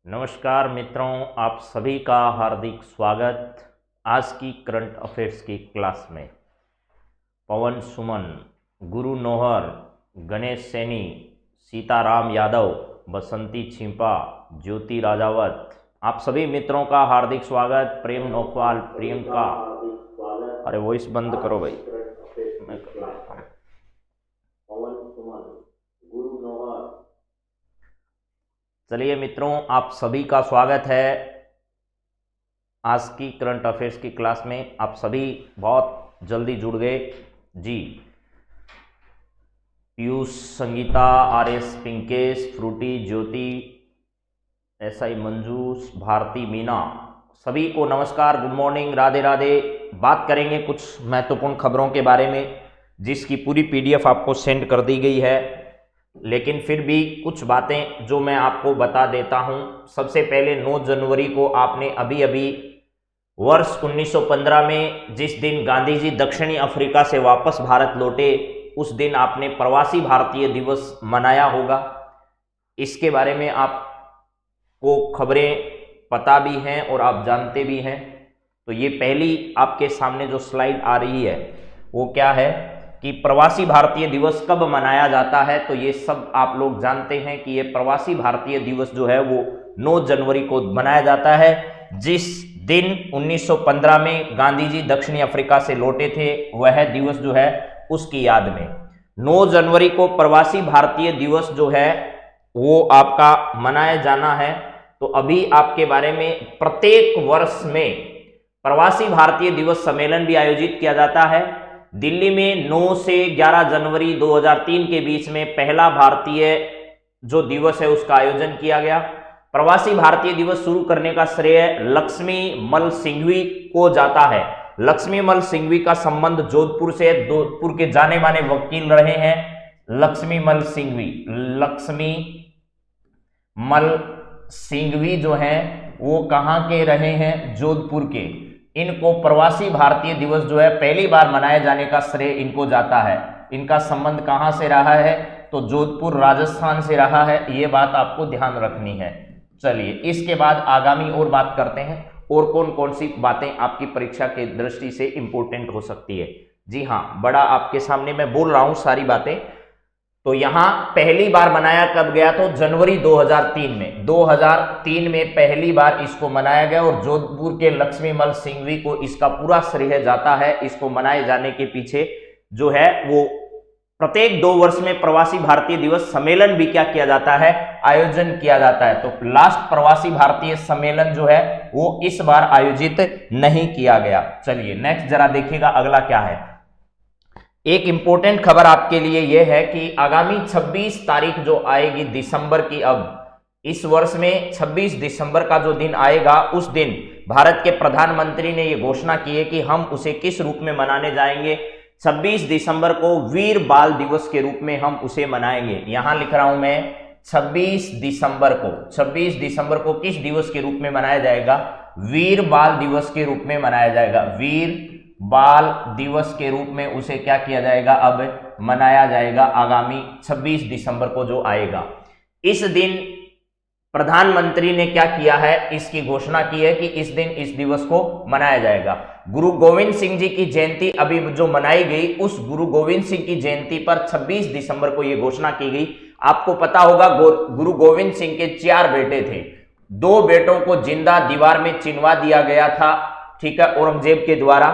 नमस्कार मित्रों, आप सभी का हार्दिक स्वागत आज की करंट अफेयर्स की क्लास में। पवन सुमन, गुरु नौहर, गणेश सैनी, सीताराम यादव, बसंती छिंपा, ज्योति राजावत, आप सभी मित्रों का हार्दिक स्वागत। प्रेम नौखवाल, प्रियंका, अरे वॉइस बंद करो भाई, मैं कर लेता हूँ। पवन सुमन, गुरु नौहर, चलिए मित्रों, आप सभी का स्वागत है आज की करंट अफेयर्स की क्लास में। आप सभी बहुत जल्दी जुड़ गए जी। पीयूष, संगीता, आर.एस. पिंकेश, फ्रूटी, ज्योति, एस.आई. मंजूस, भारती, मीना, सभी को नमस्कार, गुड मॉर्निंग, राधे राधे। बात करेंगे कुछ महत्वपूर्ण खबरों के बारे में जिसकी पूरी पीडीएफ आपको सेंड कर दी गई है, लेकिन फिर भी कुछ बातें जो मैं आपको बता देता हूं। सबसे पहले 9 जनवरी को आपने अभी अभी वर्ष 1915 में जिस दिन गांधी जी दक्षिणी अफ्रीका से वापस भारत लौटे, उस दिन आपने प्रवासी भारतीय दिवस मनाया होगा। इसके बारे में आपको खबरें पता भी हैं और आप जानते भी हैं। तो ये पहली आपके सामने जो स्लाइड आ रही है वो क्या है कि प्रवासी भारतीय दिवस कब मनाया जाता है। तो ये सब आप लोग जानते हैं कि ये प्रवासी भारतीय दिवस जो है वो 9 जनवरी को मनाया जाता है, जिस दिन 1915 में गांधी जी दक्षिणी अफ्रीका से लौटे थे। वह दिवस जो है उसकी याद में 9 जनवरी को प्रवासी भारतीय दिवस जो है वो आपका मनाया जाना है। तो अभी आपके बारे में प्रत्येक वर्ष में प्रवासी भारतीय दिवस सम्मेलन भी आयोजित किया जाता है। दिल्ली में 9 से 11 जनवरी 2003 के बीच में पहला भारतीय जो दिवस है उसका आयोजन किया गया। प्रवासी भारतीय दिवस शुरू करने का श्रेय लक्ष्मी मल सिंघवी को जाता है। लक्ष्मी मल सिंघवी का संबंध जोधपुर से, जोधपुर के जाने माने वकील रहे हैं लक्ष्मी मल सिंघवी। लक्ष्मी मल सिंघवी जो हैं वो कहां के रहे हैं? जोधपुर के। इनको प्रवासी भारतीय दिवस जो है पहली बार मनाए जाने का श्रेय इनको जाता है। इनका संबंध कहां से रहा है? तो जोधपुर राजस्थान से रहा है। ये बात आपको ध्यान रखनी है। चलिए इसके बाद आगामी और बात करते हैं और कौन कौन सी बातें आपकी परीक्षा की दृष्टि से इंपॉर्टेंट हो सकती है। जी हाँ, बड़ा आपके सामने मैं बोल रहा हूं सारी बातें। तो यहां पहली बार मनाया कब गया? तो जनवरी 2003 में। 2003 में पहली बार इसको मनाया गया और जोधपुर के लक्ष्मी मल सिंघवी को इसका पूरा श्रेय जाता है। इसको मनाए जाने के पीछे जो है वो प्रत्येक 2 वर्ष में प्रवासी भारतीय दिवस सम्मेलन भी क्या किया जाता है? आयोजन किया जाता है। तो लास्ट प्रवासी भारतीय सम्मेलन जो है वो इस बार आयोजित नहीं किया गया। चलिए नेक्स्ट जरा देखिएगा अगला क्या है। एक इंपॉर्टेंट खबर आपके लिए यह है कि आगामी 26 तारीख जो आएगी दिसंबर की, अब इस वर्ष में 26 दिसंबर का जो दिन आएगा उस दिन भारत के प्रधानमंत्री ने यह घोषणा की है कि हम उसे किस रूप में मनाने जाएंगे। 26 दिसंबर को वीर बाल दिवस के रूप में हम उसे मनाएंगे। यहां लिख रहा हूं मैं 26 दिसंबर को। 26 दिसंबर को किस दिवस के रूप में मनाया जाएगा? वीर बाल दिवस के रूप में मनाया जाएगा। वीर बाल दिवस के रूप में उसे क्या किया जाएगा? अब मनाया जाएगा आगामी 26 दिसंबर को जो आएगा। इस दिन प्रधानमंत्री ने क्या किया है? इसकी घोषणा की है कि इस दिन इस दिवस को मनाया जाएगा। गुरु गोविंद सिंह जी की जयंती अभी जो मनाई गई, उस गुरु गोविंद सिंह की जयंती पर 26 दिसंबर को यह घोषणा की गई। आपको पता होगा गुरु गोविंद सिंह के 4 बेटे थे। 2 बेटों को जिंदा दीवार में चिनवा दिया गया था, ठीक है, औरंगजेब के द्वारा।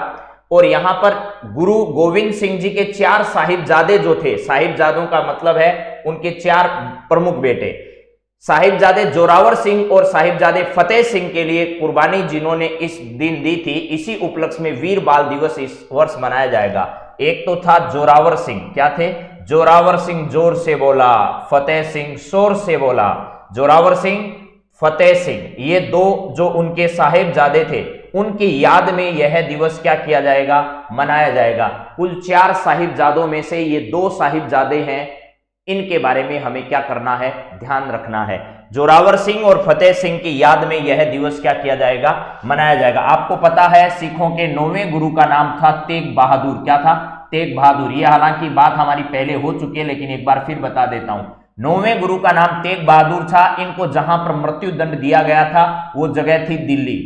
और यहां पर गुरु गोविंद सिंह जी के 4 साहिबजादे जो थे, साहिबजादों का मतलब है उनके 4 प्रमुख बेटे, साहिबजादे जोरावर सिंह और साहिबजादे फतेह सिंह के लिए कुर्बानी जिन्होंने इस दिन दी थी, इसी उपलक्ष्य में वीर बाल दिवस इस वर्ष मनाया जाएगा। एक तो था जोरावर सिंह, क्या थे? जोरावर सिंह जोर से बोला, फतेह सिंह शोर से बोला। जोरावर सिंह, फतेह सिंह, ये 2 जो उनके साहिबजादे थे, उनकी याद में यह दिवस क्या किया जाएगा? मनाया जाएगा। कुल 4 साहिबजादों में से ये 2 साहिबजादे हैं। इनके बारे में हमें क्या करना है? ध्यान रखना है। जोरावर सिंह और फतेह सिंह की याद में यह दिवस क्या किया जाएगा? मनाया जाएगा। आपको पता है सिखों के 9वें गुरु का नाम था तेग बहादुर। क्या था? तेग बहादुर। ये हालांकि बात हमारी पहले हो चुकी है, लेकिन एक बार फिर बता देता हूं। 9वें गुरु का नाम तेग बहादुर था। इनको जहां पर मृत्यु दंड दिया गया था वो जगह थी दिल्ली,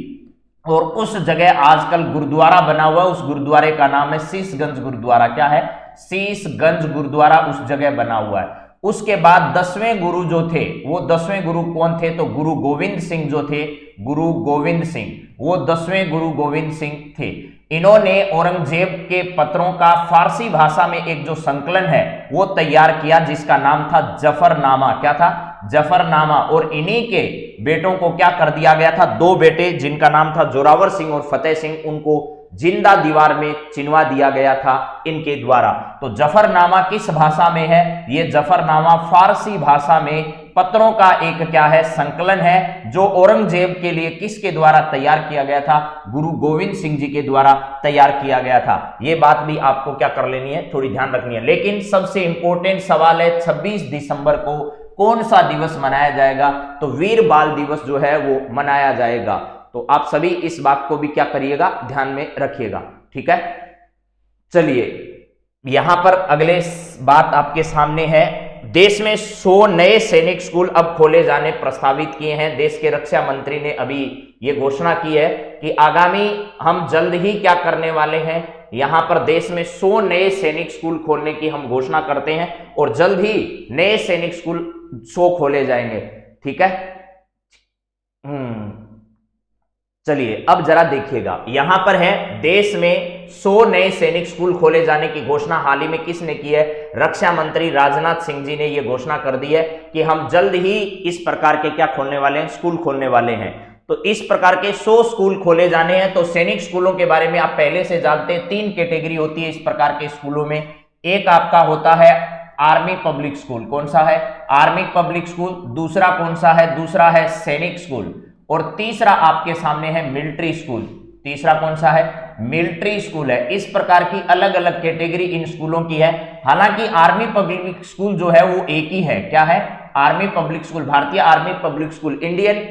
और उस जगह आजकल गुरुद्वारा बना हुआ है। उस गुरुद्वारे का नाम है शीशगंज गुरुद्वारा। क्या है? शीशगंज गुरुद्वारा उस जगह बना हुआ है। उसके बाद 10वें गुरु जो थे, वो 10वें गुरु कौन थे? तो गुरु गोविंद सिंह जो थे, गुरु गोविंद सिंह, वो 10वें गुरु गोविंद सिंह थे। इन्होंने औरंगजेब के पत्रों का फारसी भाषा में एक जो संकलन है वो तैयार किया, जिसका नाम था जफरनामा। क्या था? जफरनामा। और इन्हीं के बेटों को क्या कर दिया गया था? 2 बेटे जिनका नाम था जोरावर सिंह और फतेह सिंह, उनको जिंदा दीवार में चिनवा दिया गया था इनके द्वारा। तो जफरनामा किस भाषा में है? ये जफरनामा फारसी भाषा में पत्रों का एक क्या है? संकलन है, जो औरंगजेब के लिए किसके द्वारा तैयार किया गया था? गुरु गोविंद सिंह जी के द्वारा तैयार किया गया था। ये बात भी आपको क्या कर लेनी है? थोड़ी ध्यान रखनी है। लेकिन सबसे इंपॉर्टेंट सवाल है, 26 दिसंबर को कौन सा दिवस मनाया जाएगा? तो वीर बाल दिवस जो है वो मनाया जाएगा। तो आप सभी इस बात को भी क्या करिएगा? ध्यान में रखिएगा। ठीक है, चलिए यहां पर अगले बात आपके सामने है। देश में 100 नए सैनिक स्कूल अब खोले जाने प्रस्तावित किए हैं। देश के रक्षा मंत्री ने अभी ये घोषणा की है कि आगामी हम जल्द ही क्या करने वाले हैं, यहां पर देश में 100 नए सैनिक स्कूल खोलने की हम घोषणा करते हैं, और जल्द ही नए सैनिक स्कूल 100 खोले जाएंगे। ठीक है, चलिए अब जरा देखिएगा, यहां पर है देश में 100 नए सैनिक स्कूल खोले जाने की घोषणा हाल ही में किसने की है? रक्षा मंत्री राजनाथ सिंह जी ने यह घोषणा कर दी है कि हम जल्द ही इस प्रकार के क्या खोलने वाले हैं? स्कूल खोलने वाले हैं। तो इस प्रकार के 100 स्कूल खोले जाने हैं। तो सैनिक स्कूलों के बारे में आप पहले से जानते हैं, 3 कैटेगरी होती है इस प्रकार के स्कूलों में। एक आपका होता है आर्मी पब्लिक स्कूल। कौन सा है? Army public school. दूसरा कौन सा है? दूसरा है सैनिक स्कूल। और तीसरा आपके सामने है मिलिट्री स्कूल। तीसरा कौन सा है? मिलिट्री स्कूल है। इस प्रकार की अलग अलग कैटेगरी इन स्कूलों की है। हालांकि आर्मी पब्लिक स्कूल जो है वो एक ही है। क्या है? आर्मी पब्लिक स्कूल, भारतीय आर्मी पब्लिक स्कूल, इंडियन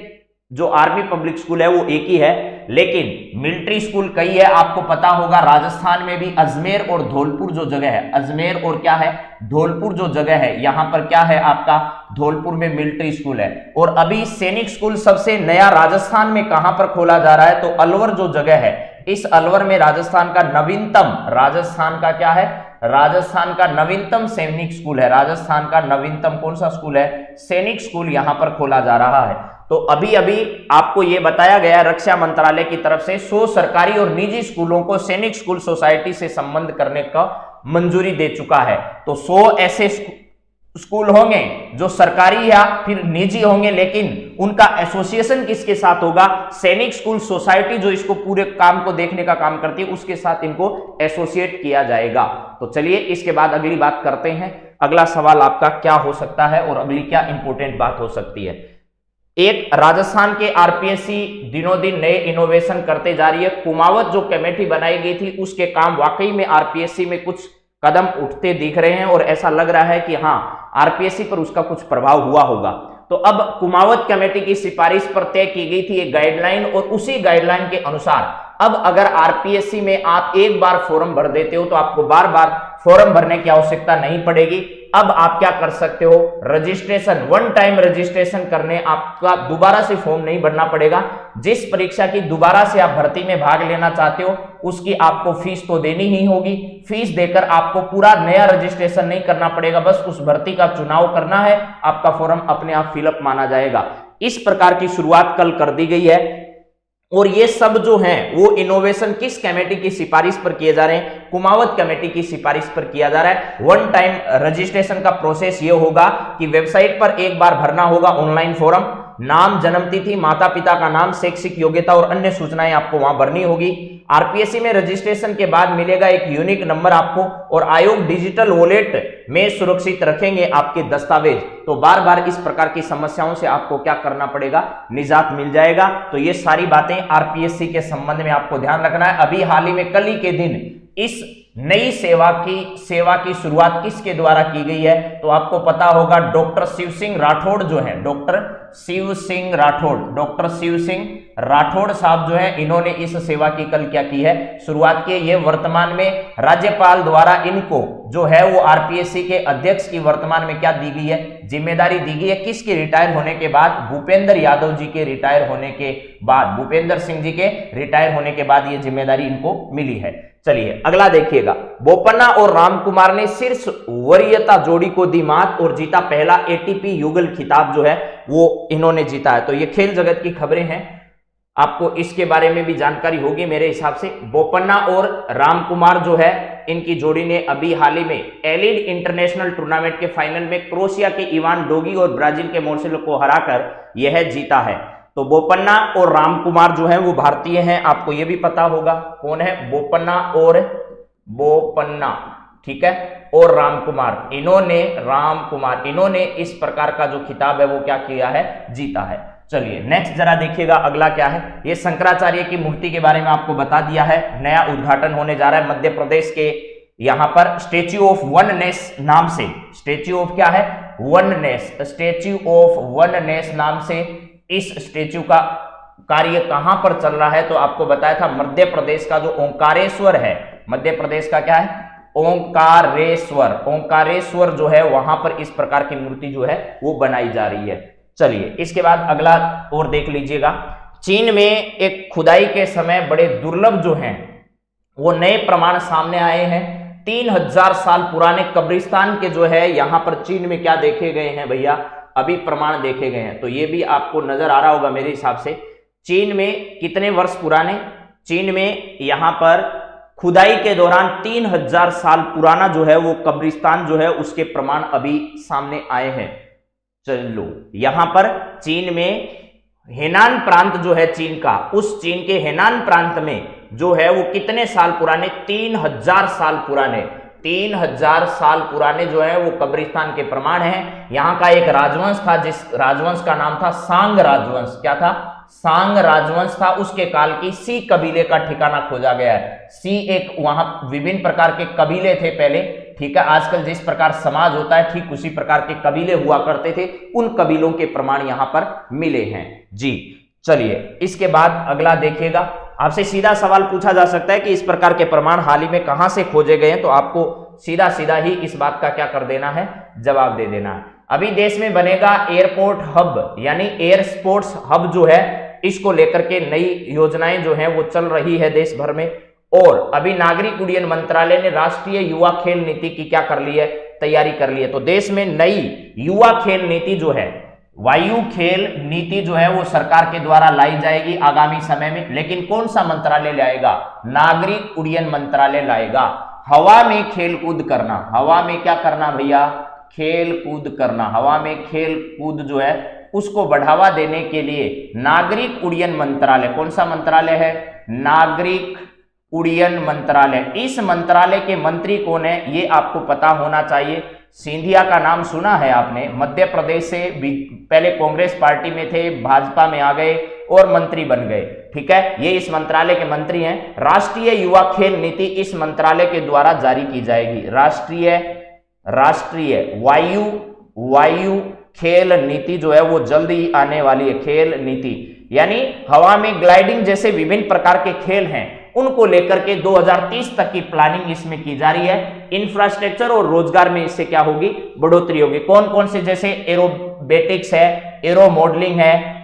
जो आर्मी पब्लिक स्कूल है वो एक ही है। लेकिन मिलिट्री स्कूल कई है। आपको पता होगा राजस्थान में भी अजमेर और धौलपुर जो जगह है, अजमेर और क्या है? धौलपुर जो जगह है, यहां पर क्या है आपका? धौलपुर में मिलिट्री स्कूल है। और अभी सैनिक स्कूल सबसे नया राजस्थान में कहां पर खोला जा रहा है? तो अलवर जो जगह है, इस अलवर में राजस्थान का नवीनतम, राजस्थान का क्या है? राजस्थान का नवीनतम सैनिक स्कूल है। राजस्थान का नवीनतम कौन सा स्कूल है? सैनिक स्कूल यहां पर खोला जा रहा है। तो अभी अभी आपको यह बताया गया रक्षा मंत्रालय की तरफ से 100 सरकारी और निजी स्कूलों को सैनिक स्कूल सोसाइटी से संबंध करने का मंजूरी दे चुका है। तो 100 ऐसे स्कूल होंगे जो सरकारी या फिर निजी होंगे, लेकिन उनका एसोसिएशन किसके साथ होगा? सैनिक स्कूल सोसाइटी जो इसको पूरे काम को देखने का काम करती है, उसके साथ इनको एसोसिएट किया जाएगा। तो चलिए इसके बाद अगली बात करते हैं। अगला सवाल आपका क्या हो सकता है और अगली क्या इंपॉर्टेंट बात हो सकती है? एक राजस्थान के आरपीएससी दिनों दिन नए इनोवेशन करते जा रही है। कुमावत जो कमेटी बनाई गई थी उसके काम वाकई में आरपीएससी में कुछ कदम उठते दिख रहे हैं, और ऐसा लग रहा है कि हाँ आरपीएससी पर उसका कुछ प्रभाव हुआ होगा। तो अब कुमावत कमेटी की सिफारिश पर तय की गई थी एक गाइडलाइन, और उसी गाइडलाइन के अनुसार अब अगर आरपीएससी में आप एक बार फॉर्म भर देते हो तो आपको बार बार फॉर्म भरने की आवश्यकता नहीं पड़ेगी। अब आप क्या कर सकते हो? रजिस्ट्रेशन, वन टाइम रजिस्ट्रेशन करने आपका दोबारा से फॉर्म नहीं भरना पड़ेगा। जिस परीक्षा की दोबारा से आप भर्ती में भाग लेना चाहते हो उसकी आपको फीस तो देनी ही होगी। फीस देकर आपको पूरा नया रजिस्ट्रेशन नहीं करना पड़ेगा, बस उस भर्ती का चुनाव करना है, आपका फॉर्म अपने आप फिलअप माना जाएगा। इस प्रकार की शुरुआत कल कर दी गई है। और ये सब जो हैं वो इनोवेशन किस कमेटी की सिफारिश पर किए जा रहे हैं? कुमावत कमेटी की सिफारिश पर किया जा रहा है। वन टाइम रजिस्ट्रेशन का प्रोसेस ये होगा कि वेबसाइट पर एक बार भरना होगा ऑनलाइन फॉर्म, नाम, जन्मतिथि, माता पिता का नाम, शैक्षिक योग्यता और अन्य सूचनाएं आपको वहां भरनी होगी। आरपीएससी में रजिस्ट्रेशन के बाद मिलेगा एक यूनिक नंबर आपको, और आयोग डिजिटल वॉलेट में सुरक्षित रखेंगे आपके दस्तावेज। तो बार बार इस प्रकार की समस्याओं से आपको क्या करना पड़ेगा? निजात मिल जाएगा। तो ये सारी बातें आरपीएससी के संबंध में आपको ध्यान रखना है। अभी हाल ही में कल ही के दिन इस नई सेवा की शुरुआत किसके द्वारा की गई है? तो आपको पता होगा डॉक्टर शिव सिंह राठौड़ जो है, डॉक्टर शिव सिंह राठौड़ साहब जो है, इन्होंने इस सेवा की कल क्या की है? शुरुआत की है। ये वर्तमान में राज्यपाल द्वारा इनको जो है वो आरपीएससी के अध्यक्ष की वर्तमान में क्या दी गई है? जिम्मेदारी दी गई है। किसके रिटायर होने के बाद? भूपेंद्र यादव जी के रिटायर होने के बाद, भूपेंद्र सिंह जी के रिटायर होने के बाद ये जिम्मेदारी इनको मिली है। चलिए अगला देखिएगा, बोपन्ना और रामकुमार ने शीर्ष वरीयता जोड़ी को दी मात और जीता पहला एटीपी युगल खिताब जो है वो इन्होंने जीता है। तो ये खेल जगत की खबरें हैं, आपको इसके बारे में भी जानकारी होगी मेरे हिसाब से। बोपन्ना और रामकुमार जो है, इनकी जोड़ी ने अभी हाल ही में एलिड इंटरनेशनल टूर्नामेंट के फाइनल में क्रोएशिया के इवान डोगी और ब्राजील के मार्सेलो को हराकर यह जीता है। तो बोपन्ना और रामकुमार जो है वो भारतीय हैं, आपको ये भी पता होगा कौन है? बोपन्ना, ठीक है, और रामकुमार, इन्होंने इस प्रकार का जो खिताब है वो क्या किया है? जीता है। चलिए नेक्स्ट जरा देखिएगा, अगला क्या है? ये शंकराचार्य की मूर्ति के बारे में आपको बता दिया है, नया उद्घाटन होने जा रहा है मध्य प्रदेश के यहां पर स्टेच्यू ऑफ वननेस नाम से, स्टेच्यू ऑफ क्या है? वननेस, स्टेच्यू ऑफ वननेस नाम से इस स्टेच्यू का कार्य कहां पर चल रहा है? तो आपको बताया था मध्य प्रदेश का जो ओंकारेश्वर है, मध्य प्रदेश का क्या है? ओंकारेश्वर जो है वहां पर इस प्रकार की मूर्ति जो है वो बनाई जा रही है। चलिए इसके बाद अगला और देख लीजिएगा, चीन में एक खुदाई के समय बड़े दुर्लभ जो हैं वो नए प्रमाण सामने आए हैं। 3000 साल पुराने कब्रिस्तान के जो है यहां पर चीन में क्या देखे गए हैं भैया? अभी प्रमाण देखे गए हैं। तो ये भी आपको नजर आ रहा होगा मेरे हिसाब से, चीन में कितने वर्ष पुराने? चीन में यहां पर खुदाई के दौरान 3000 साल पुराना जो है वो कब्रिस्तान जो है उसके प्रमाण अभी सामने आए हैं। चलो यहां पर चीन में हेनान प्रांत जो है चीन का, उस चीन के हेनान प्रांत में जो है वो कितने साल पुराने? 3000 साल पुराने, 3000 साल पुराने जो है वो कब्रिस्तान के प्रमाण हैं। यहां का एक राजवंश था, जिस राजवंश का नाम था सांग राजवंश। क्या था? सांग राजवंश था। उसके काल की सी कबीले का ठिकाना खोजा गया है। सी एक, वहां विभिन्न प्रकार के कबीले थे पहले, ठीक है, आजकल जिस प्रकार समाज होता है ठीक उसी प्रकार के कबीले हुआ करते थे, उन कबीलों के प्रमाण यहां पर मिले हैं जी। चलिए इसके बाद अगला देखिएगा, आपसे सीधा सवाल पूछा जा सकता है कि इस प्रकार के प्रमाण हाल ही में कहां से खोजे गए हैं? तो आपको सीधा सीधा ही इस बात का क्या कर देना है? जवाब दे देना है। अभी देश में बनेगा एयरपोर्ट हब, यानी एयर स्पोर्ट्स हब जो है, इसको लेकर के नई योजनाएं जो हैं वो चल रही है देश भर में। और अभी नागरिक उड्डयन मंत्रालय ने राष्ट्रीय युवा खेल नीति की क्या कर ली है? तैयारी कर ली है। तो देश में नई युवा खेल नीति जो है, वायु खेल नीति जो है वो सरकार के द्वारा लाई जाएगी आगामी समय में। लेकिन कौन सा मंत्रालय लाएगा? नागरिक उड्डयन मंत्रालय लाएगा। हवा में खेल कूद करना, हवा में क्या करना भैया? खेल कूद करना। हवा में खेल कूद जो है उसको बढ़ावा देने के लिए नागरिक उड्डयन मंत्रालय, कौन सा मंत्रालय है? नागरिक उड्डयन मंत्रालय। इस मंत्रालय के मंत्री कौन है ये आपको पता होना चाहिए। सिंधिया का नाम सुना है आपने, मध्य प्रदेश से पहले कांग्रेस पार्टी में थे, भाजपा में आ गए और मंत्री बन गए, ठीक है, ये इस मंत्रालय के मंत्री हैं। राष्ट्रीय युवा खेल नीति इस मंत्रालय के द्वारा जारी की जाएगी। राष्ट्रीय वायु खेल नीति जो है वो जल्द ही आने वाली है। खेल नीति यानी हवा में ग्लाइडिंग जैसे विभिन्न प्रकार के खेल हैं उनको लेकर के 2030 तक की प्लानिंग इसमें की जा रही है। इंफ्रास्ट्रक्चर और रोजगार में इससे क्या होगी? बढ़ोतरी होगी। कौन कौन से? जैसे एरोबेटिक्स है, एरो मॉडलिंग है,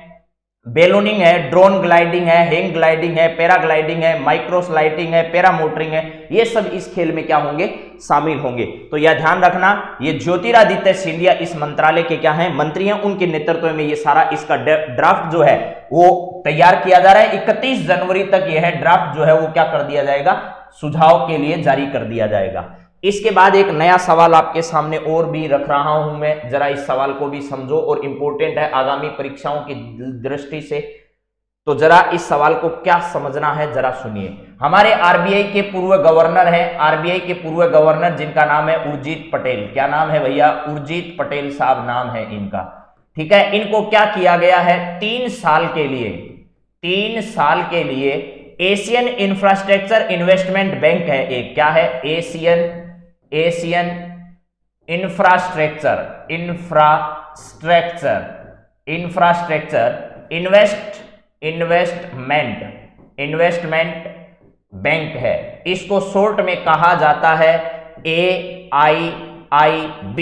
बेलूनिंग है, ड्रोन ग्लाइडिंग है, हैंग ग्लाइडिंग है, पैराग्लाइडिंग है, माइक्रो स्लाइडिंग है, पैरामोटरिंग है, ये सब इस खेल में क्या होंगे? शामिल होंगे। तो यह ध्यान रखना, ये ज्योतिरादित्य सिंधिया इस मंत्रालय के क्या हैं? मंत्री हैं। उनके नेतृत्व में ये सारा इसका ड्राफ्ट जो है वो तैयार किया जा रहा है। 31 जनवरी तक यह ड्राफ्ट जो है वो क्या कर दिया जाएगा? सुझाव के लिए जारी कर दिया जाएगा। इसके बाद एक नया सवाल आपके सामने और भी रख रहा हूं मैं, जरा इस सवाल को भी समझो और इंपॉर्टेंट है आगामी परीक्षाओं की दृष्टि से। तो जरा इस सवाल को क्या समझना है जरा सुनिए। हमारे आरबीआई के पूर्व गवर्नर हैं, आरबीआई के पूर्व गवर्नर जिनका नाम है उर्जित पटेल। क्या नाम है भैया? उर्जित पटेल साहब नाम है इनका, ठीक है। इनको क्या किया गया है? 3 साल के लिए एशियन इंफ्रास्ट्रक्चर इन्वेस्टमेंट बैंक है एक, क्या है, एशियन इंफ्रास्ट्रक्चर इन्वेस्टमेंट बैंक है। इसको शॉर्ट में कहा जाता है AIIB।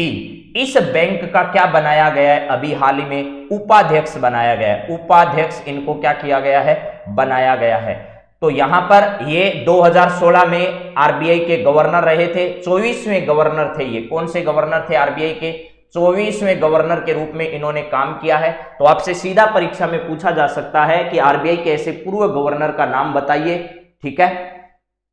इस बैंक का क्या बनाया गया है, अभी हाल ही में उपाध्यक्ष बनाया गया है, उपाध्यक्ष इनको क्या किया गया है, बनाया गया है। तो यहां पर ये 2016 में आरबीआई के गवर्नर रहे थे, 24वें गवर्नर थे ये। कौन से गवर्नर थे आरबीआई के, 24वें गवर्नर के रूप में इन्होंने काम किया है। तो आपसे सीधा परीक्षा में पूछा जा सकता है कि आरबीआई के ऐसे पूर्व गवर्नर का नाम बताइए, ठीक है।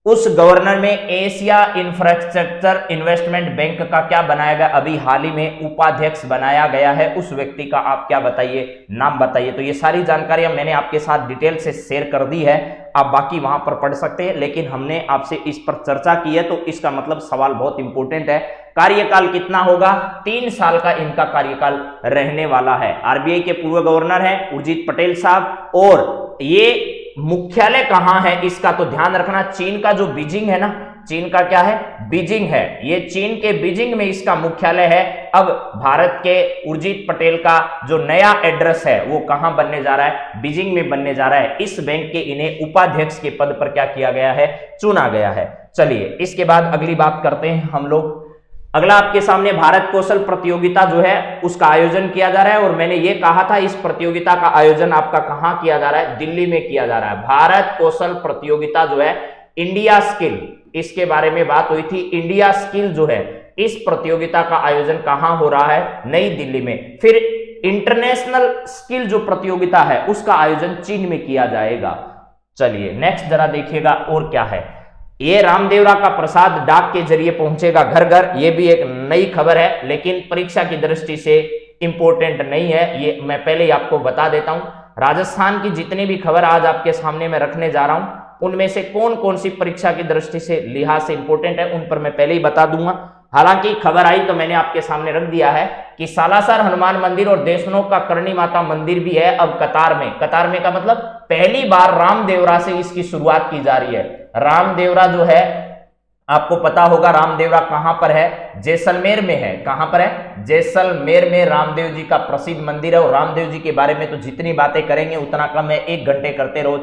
उस गवर्नर में एशिया इंफ्रास्ट्रक्चर इन्वेस्टमेंट बैंक का क्या बनाया गया, अभी हाल ही में उपाध्यक्ष बनाया गया है। उस व्यक्ति का आप क्या बताइए, नाम बताइए। तो ये सारी जानकारियां मैंने आपके साथ डिटेल से शेयर कर दी है, आप बाकी वहां पर पढ़ सकते हैं, लेकिन हमने आपसे इस पर चर्चा की है, तो इसका मतलब सवाल बहुत इंपॉर्टेंट है। कार्यकाल कितना होगा, 3 साल का इनका कार्यकाल रहने वाला है। आरबीआई के पूर्व गवर्नर हैं उर्जित पटेल साहब, और ये मुख्यालय कहां है इसका तो ध्यान रखना, चीन का जो बीजिंग है ना, चीन का क्या है, बीजिंग है, ये चीन के बीजिंग में इसका मुख्यालय है। अब भारत के उर्जित पटेल का जो नया एड्रेस है वो कहां बनने जा रहा है, बीजिंग में बनने जा रहा है। इस बैंक के इन्हें उपाध्यक्ष के पद पर क्या किया गया है, चुना गया है। चलिए इसके बाद अगली बात करते हैं हम लोग। अगला आपके सामने भारत कौशल प्रतियोगिता जो है उसका आयोजन किया जा रहा है, और मैंने ये कहा था इस प्रतियोगिता का आयोजन आपका कहां किया जा रहा है, दिल्ली में किया जा रहा है। भारत कौशल प्रतियोगिता जो है, इंडिया स्किल, इसके बारे में बात हुई थी। इंडिया स्किल जो है, इस प्रतियोगिता का आयोजन कहां हो रहा है, नई दिल्ली में। फिर इंटरनेशनल स्किल जो प्रतियोगिता है उसका आयोजन चीन में किया जाएगा। चलिए नेक्स्ट जरा देखिएगा और क्या है। ये रामदेवरा का प्रसाद डाक के जरिए पहुंचेगा घर घर, ये भी एक नई खबर है, लेकिन परीक्षा की दृष्टि से इंपॉर्टेंट नहीं है, ये मैं पहले ही आपको बता देता हूं। राजस्थान की जितनी भी खबर आज आपके सामने मैं रखने जा रहा हूं, उनमें से कौन कौन सी परीक्षा की दृष्टि से लिहाज से इंपॉर्टेंट है उन पर मैं पहले ही बता दूंगा। हालांकि खबर आई तो मैंने आपके सामने रख दिया है कि सालासर हनुमान मंदिर और देशनों का करणी माता मंदिर भी है अब कतार में। कतार में का मतलब पहली बार रामदेवरा से इसकी शुरुआत की जा रही है। रामदेवरा जो है आपको पता होगा, रामदेवरा कहां पर है, जैसलमेर में है। कहां पर है, जैसलमेर में रामदेव जी का प्रसिद्ध मंदिर है। और रामदेव जी के बारे में तो जितनी बातें करेंगे उतना कम है, 1 घंटे करते रहो।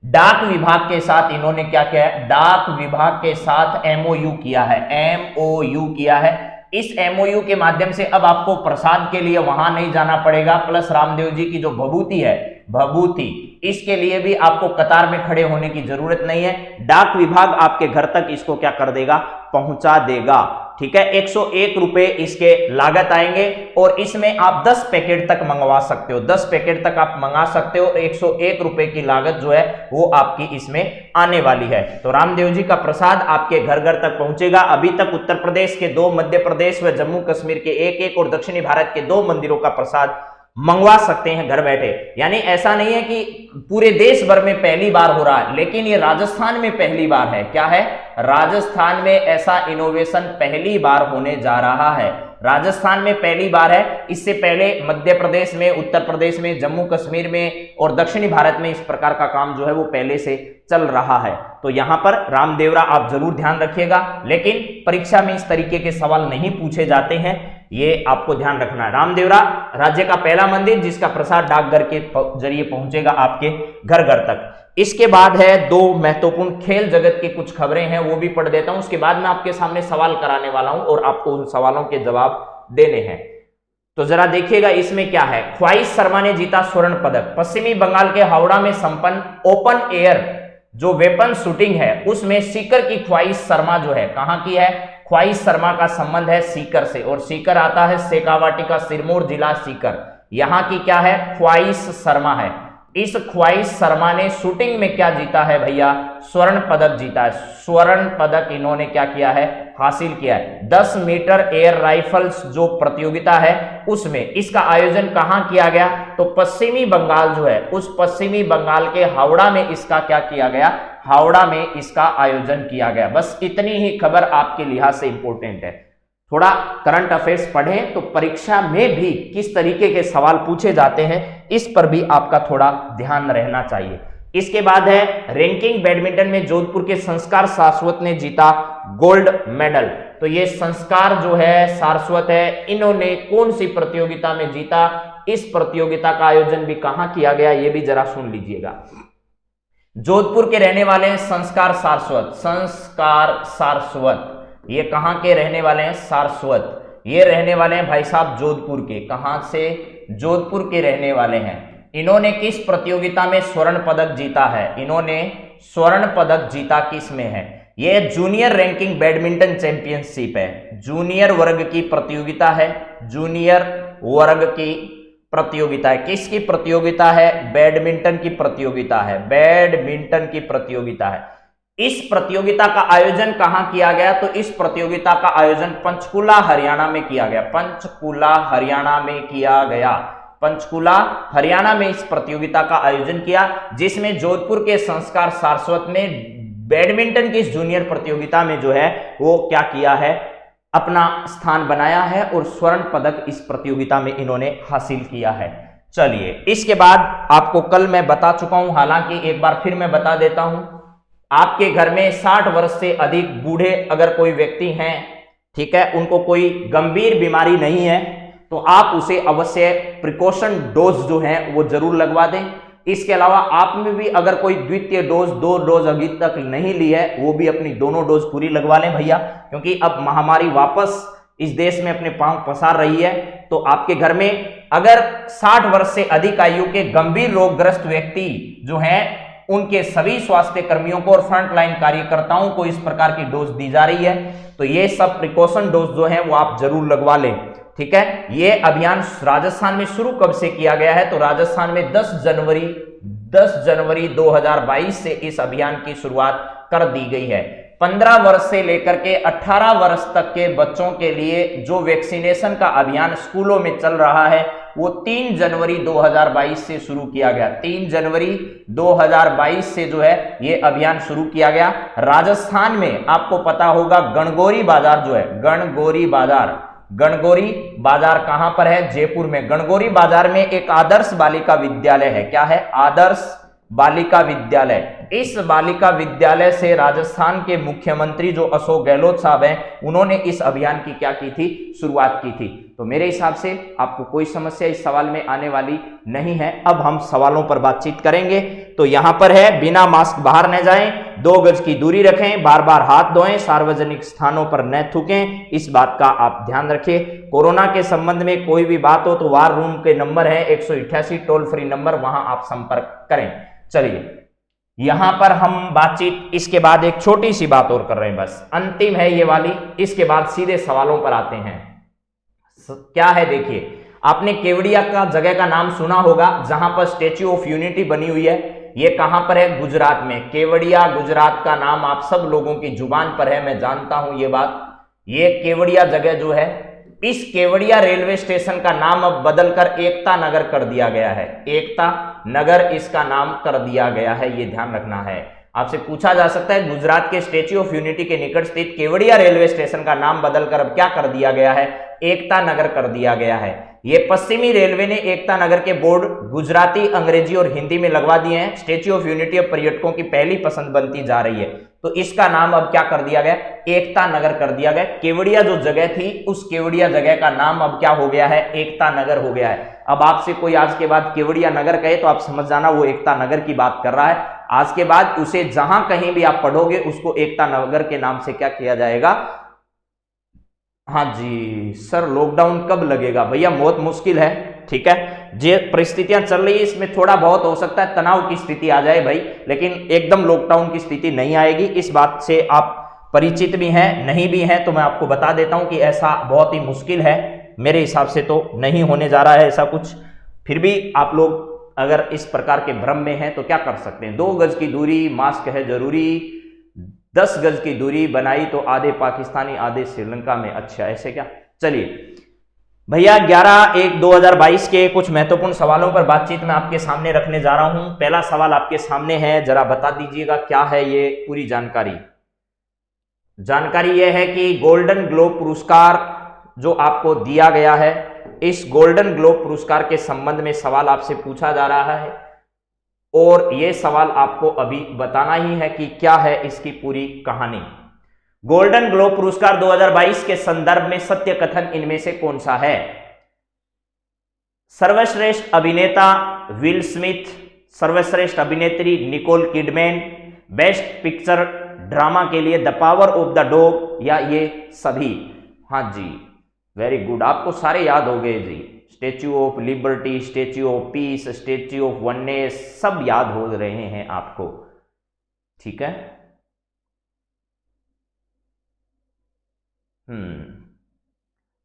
डाक विभाग के साथ इन्होंने क्या किया है, डाक विभाग के साथ एमओयू किया है, एमओयू किया है। इस एमओयू के माध्यम से अब आपको प्रसाद के लिए वहां नहीं जाना पड़ेगा, प्लस रामदेव जी की जो भभूति है, भभूति, इसके लिए भी आपको कतार में खड़े होने की जरूरत नहीं है। डाक विभाग आपके घर तक इसको क्या कर देगा, पहुंचा देगा, ठीक है। 101 रुपए इसके लागत आएंगे, और इसमें आप 10 पैकेट तक मंगवा सकते हो, 10 पैकेट तक आप मंगा सकते हो। 101 रुपए की लागत जो है वो आपकी इसमें आने वाली है। तो रामदेव जी का प्रसाद आपके घर घर तक पहुंचेगा। अभी तक उत्तर प्रदेश के 2, मध्य प्रदेश व जम्मू कश्मीर के 1-1 और दक्षिणी भारत के 2 मंदिरों का प्रसाद मंगवा सकते हैं घर बैठे। यानी ऐसा नहीं है कि पूरे देश भर में पहली बार हो रहा है, लेकिन ये राजस्थान में पहली बार है। क्या है, राजस्थान में ऐसा इनोवेशन पहली बार होने जा रहा है, राजस्थान में पहली बार है। इससे पहले मध्य प्रदेश में, उत्तर प्रदेश में, जम्मू कश्मीर में और दक्षिणी भारत में इस प्रकार का काम जो है वो पहले से चल रहा है। तो यहां पर रामदेवरा आप जरूर ध्यान रखिएगा, लेकिन परीक्षा में इस तरीके के सवाल नहीं पूछे जाते हैं, ये आपको ध्यान रखना है। रामदेवरा राज्य का पहला मंदिर जिसका प्रसाद डाकघर के जरिए पहुंचेगा आपके घर घर तक। इसके बाद है 2 महत्वपूर्ण खेल जगत की कुछ खबरें हैं, वो भी पढ़ देता हूं। उसके बाद मैं आपके सामने सवाल कराने वाला हूं और आपको उन सवालों के जवाब देने हैं। तो जरा देखिएगा इसमें क्या है। ख्वाहिश शर्मा ने जीता स्वर्ण पदक। पश्चिमी बंगाल के हावड़ा में संपन्न ओपन एयर जो वेपन शूटिंग है उसमें सीकर की ख्वाहिश शर्मा जो है, कहां की है, ख्वाहिश शर्मा का संबंध है सीकर से, और सीकर आता है शेखावाटी का, सिरमौर जिला सीकर। यहां की क्या है, ख्वाहिश शर्मा है। इस ख्वाहिश शर्मा ने शूटिंग में क्या जीता है भैया, स्वर्ण पदक जीता है। स्वर्ण पदक इन्होंने क्या किया है, हासिल किया है। 10 मीटर एयर राइफल्स जो प्रतियोगिता है उसमें इसका आयोजन कहां किया गया, तो पश्चिमी बंगाल जो है, उस पश्चिमी बंगाल के हावड़ा में इसका क्या किया गया, हावड़ा में इसका आयोजन किया गया। बस इतनी ही खबर आपके लिहाज से इंपॉर्टेंट है। थोड़ा करंट अफेयर्स पढ़ें तो परीक्षा में भी किस तरीके के सवाल पूछे जाते हैं इस पर भी आपका थोड़ा ध्यान रहना चाहिए। इसके बाद है रैंकिंग बैडमिंटन में जोधपुर के संस्कार सारस्वत ने जीता गोल्ड मेडल। तो ये संस्कार जो है सारस्वत है, इन्होंने कौन सी प्रतियोगिता में जीता, इस प्रतियोगिता का आयोजन भी कहां किया गया ये भी जरा सुन लीजिएगा। जोधपुर के रहने वाले हैं संस्कार सारस्वत, संस्कार सारस्वत, ये कहां के रहने वाले हैं, सारस्वत, ये रहने वाले हैं भाई साहब जोधपुर के, कहां से, जोधपुर के रहने वाले हैं। इन्होंने किस प्रतियोगिता में स्वर्ण पदक जीता है, इन्होंने स्वर्ण पदक जीता किस में है, यह जूनियर रैंकिंग बैडमिंटन चैंपियनशिप है, जूनियर वर्ग की प्रतियोगिता है, जूनियर वर्ग की प्रतियोगिता है, किसकी प्रतियोगिता है, बैडमिंटन की प्रतियोगिता है, बैडमिंटन की प्रतियोगिता है। इस प्रतियोगिता का आयोजन कहां किया गया, तो इस प्रतियोगिता का आयोजन पंचकुला हरियाणा में किया गया, पंचकुला हरियाणा में किया गया, पंचकुला हरियाणा में इस प्रतियोगिता का आयोजन किया, जिसमें जोधपुर के संस्कार सारस्वत ने बैडमिंटन की इस जूनियर प्रतियोगिता में जो है वो क्या किया है, अपना स्थान बनाया है और स्वर्ण पदक इस प्रतियोगिता में इन्होंने हासिल किया है। चलिए, इसके बाद आपको कल मैं बता चुका हूं, हालांकि एक बार फिर मैं बता देता हूं, आपके घर में 60 वर्ष से अधिक बूढ़े अगर कोई व्यक्ति हैं, ठीक है, उनको कोई गंभीर बीमारी नहीं है, तो आप उसे अवश्य प्रिकॉशन डोज जो है वो जरूर लगवा दें। इसके अलावा आप में भी अगर कोई द्वितीय डोज, 2 डोज अभी तक नहीं ली है, वो भी अपनी दोनों डोज पूरी लगवा लें भैया, क्योंकि अब महामारी वापस इस देश में अपने पांव पसार रही है। तो आपके घर में अगर 60 वर्ष से अधिक आयु के गंभीर रोगग्रस्त व्यक्ति जो हैं, उनके सभी स्वास्थ्य कर्मियों को और फ्रंटलाइन कार्यकर्ताओं को इस प्रकार की डोज दी जा रही है, तो ये सब प्रिकॉशन डोज जो है वो आप जरूर लगवा लें, ठीक है। ये अभियान राजस्थान में शुरू कब से किया गया है, तो राजस्थान में 10 जनवरी 2022 से इस अभियान की शुरुआत कर दी गई है। 15 वर्ष से लेकर के 18 वर्ष तक के बच्चों के लिए जो वैक्सीनेशन का अभियान स्कूलों में चल रहा है वो 3 जनवरी 2022 से शुरू किया गया, 3 जनवरी 2022 से जो है ये अभियान शुरू किया गया। राजस्थान में आपको पता होगा गणगौरी बाजार जो है, गणगौरी बाजार कहां पर है, जयपुर में। गणगौरी बाजार में एक आदर्श बालिका विद्यालय है, क्या है, आदर्श बालिका विद्यालय। इस बालिका विद्यालय से राजस्थान के मुख्यमंत्री जो अशोक गहलोत साहब हैं, उन्होंने इस अभियान की क्या की थी, शुरुआत की थी। तो मेरे हिसाब से आपको कोई समस्या इस सवाल में आने वाली नहीं है। अब हम सवालों पर बातचीत करेंगे। तो यहां पर है, बिना मास्क बाहर न जाएं, 2 गज की दूरी रखें, बार बार हाथ धोएं, सार्वजनिक स्थानों पर न थूकें, इस बात का आप ध्यान रखें। कोरोना के संबंध में कोई भी बात हो तो वार रूम के नंबर है 188 टोल फ्री नंबर, वहां आप संपर्क करें। चलिए, यहां पर हम बातचीत, इसके बाद एक छोटी सी बात और कर रहे हैं, बस अंतिम है ये वाली, इसके बाद सीधे सवालों पर आते हैं। क्या है, देखिए, आपने केवड़िया का जगह का नाम सुना होगा, जहां पर स्टेच्यू ऑफ यूनिटी बनी हुई है। ये कहां पर है, गुजरात में। केवड़िया गुजरात का नाम आप सब लोगों की जुबान पर है, मैं जानता हूं ये बात। ये केवड़िया जगह जो है, इस केवड़िया रेलवे स्टेशन का नाम अब बदलकर एकता नगर कर दिया गया है, एकता नगर इसका नाम कर दिया गया है, ये ध्यान रखना है। आपसे पूछा जा सकता है, गुजरात के स्टेच्यू ऑफ यूनिटी के निकट स्थित केवड़िया रेलवे स्टेशन का नाम बदलकर अब क्या कर दिया गया है, एकता नगर कर दिया गया है। ये पश्चिमी रेलवे ने एकता नगर के बोर्ड गुजराती, अंग्रेजी और हिंदी में लगवा दिए हैं। स्टेच्यू ऑफ यूनिटी अब पर्यटकों की पहली पसंद बनती जा रही है, तो इसका नाम अब क्या कर दिया गया, एकता नगर कर दिया गया। केवड़िया जो जगह थी, उस केवड़िया जगह का नाम अब क्या हो गया है, एकता नगर हो गया है। अब आपसे कोई आज के बाद केवड़िया नगर कहे तो आप समझ जाना वो एकता नगर की बात कर रहा है। आज के बाद उसे जहां कहीं भी आप पढ़ोगे उसको एकता नगर के नाम से क्या किया जाएगा। हाँ जी सर, लॉकडाउन कब लगेगा, भैया बहुत मुश्किल है, ठीक है। जो परिस्थितियां चल रही है इसमें थोड़ा बहुत हो सकता है तनाव की स्थिति आ जाए भाई, लेकिन एकदम लॉकडाउन की स्थिति नहीं आएगी। इस बात से आप परिचित भी हैं, नहीं भी हैं, तो मैं आपको बता देता हूं कि ऐसा बहुत ही मुश्किल है। मेरे हिसाब से तो नहीं होने जा रहा है ऐसा कुछ। फिर भी आप लोग अगर इस प्रकार के भ्रम में हैं तो क्या कर सकते हैं, 2 गज की दूरी, मास्क है जरूरी, 10 गज की दूरी बनाई तो आधे पाकिस्तानी आधे श्रीलंका में, अच्छा ऐसे क्या। चलिए भैया, 11/1/2022 के कुछ महत्वपूर्ण सवालों पर बातचीत मैं आपके सामने रखने जा रहा हूं। पहला सवाल आपके सामने है, जरा बता दीजिएगा क्या है ये पूरी जानकारी। जानकारी यह है कि गोल्डन ग्लोब पुरस्कार जो आपको दिया गया है, इस गोल्डन ग्लोब पुरस्कार के संबंध में सवाल आपसे पूछा जा रहा है। और यह सवाल आपको अभी बताना ही है कि क्या है इसकी पूरी कहानी। गोल्डन ग्लोब पुरस्कार 2022 के संदर्भ में सत्य कथन इनमें से कौन सा है? सर्वश्रेष्ठ अभिनेता विल स्मिथ, सर्वश्रेष्ठ अभिनेत्री Nicole Kidman, best picture drama के लिए the power of the dog, या ये सभी? हाँ जी, वेरी गुड, आपको सारे याद हो गए जी। Statue of liberty, statue of peace, statue of oneness, सब याद हो रहे हैं आपको, ठीक है।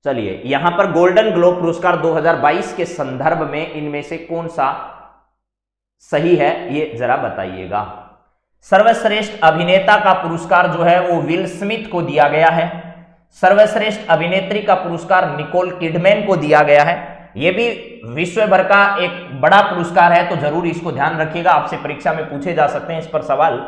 चलिए, यहां पर गोल्डन ग्लोब पुरस्कार 2022 के संदर्भ में इनमें से कौन सा सही है ये जरा बताइएगा। सर्वश्रेष्ठ अभिनेता का पुरस्कार जो है वो विल स्मिथ को दिया गया है। सर्वश्रेष्ठ अभिनेत्री का पुरस्कार निकोल किडमैन को दिया गया है। यह भी विश्व भर का एक बड़ा पुरस्कार है, तो जरूर इसको ध्यान रखिएगा, आपसे परीक्षा में पूछे जा सकते हैं इस पर सवाल।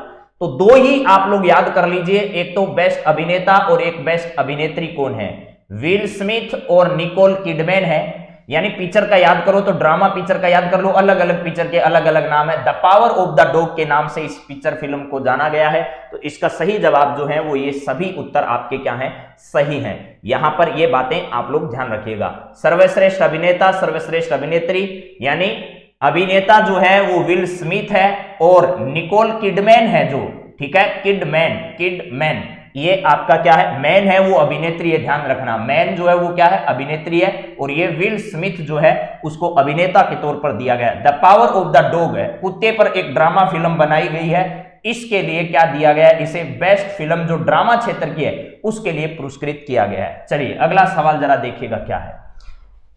तो दो ही आप लोग याद कर लीजिए, एक तो बेस्ट अभिनेता और एक बेस्ट अभिनेत्री कौन है, विल स्मिथ और निकोल किडमैन है। यानी पिक्चर का याद करो तो ड्रामा पिक्चर का याद कर लो, अलग अलग पिक्चर के अलग अलग नाम है। The power of the dog के नाम से इस पिक्चर फिल्म को जाना गया है। तो इसका सही जवाब जो है वो ये सभी उत्तर आपके क्या हैं, सही हैं। यहां पर ये बातें आप लोग ध्यान रखिएगा। सर्वश्रेष्ठ अभिनेता, सर्वश्रेष्ठ अभिनेत्री, यानी अभिनेता जो है वो विल स्मिथ है और निकोल किडमैन है जो, ठीक है, किडमैन ये आपका क्या है, मैन है, वो अभिनेत्री है, ध्यान रखना। मैन जो है वो क्या है, अभिनेत्री है, और ये विल स्मिथ जो है उसको अभिनेता के तौर पर दिया गया। The power of the dog है, कुत्ते पर एक ड्रामा फिल्म बनाई गई है, इसके लिए क्या दिया गया है, इसे बेस्ट फिल्म जो ड्रामा क्षेत्र की है उसके लिए पुरस्कृत किया गया है। चलिए अगला सवाल जरा देखिएगा क्या है।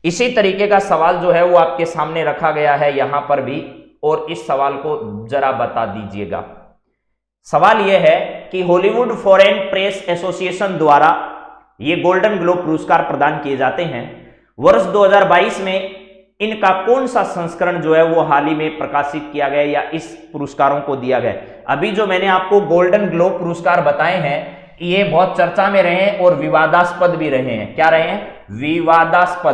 इसी तरीके का सवाल जो है वो आपके सामने रखा गया है यहां पर भी, और इस सवाल को जरा बता दीजिएगा। सवाल यह है कि हॉलीवुड फॉरेन प्रेस एसोसिएशन द्वारा ये गोल्डन ग्लोब पुरस्कार प्रदान किए जाते हैं। वर्ष 2022 में इनका कौन सा संस्करण जो है वो हाल ही में प्रकाशित किया गया या इस पुरस्कारों को दिया गया? अभी जो मैंने आपको गोल्डन ग्लोब पुरस्कार बताए हैं ये बहुत चर्चा में रहे हैं और विवादास्पद भी रहे हैं। क्या रहे हैं?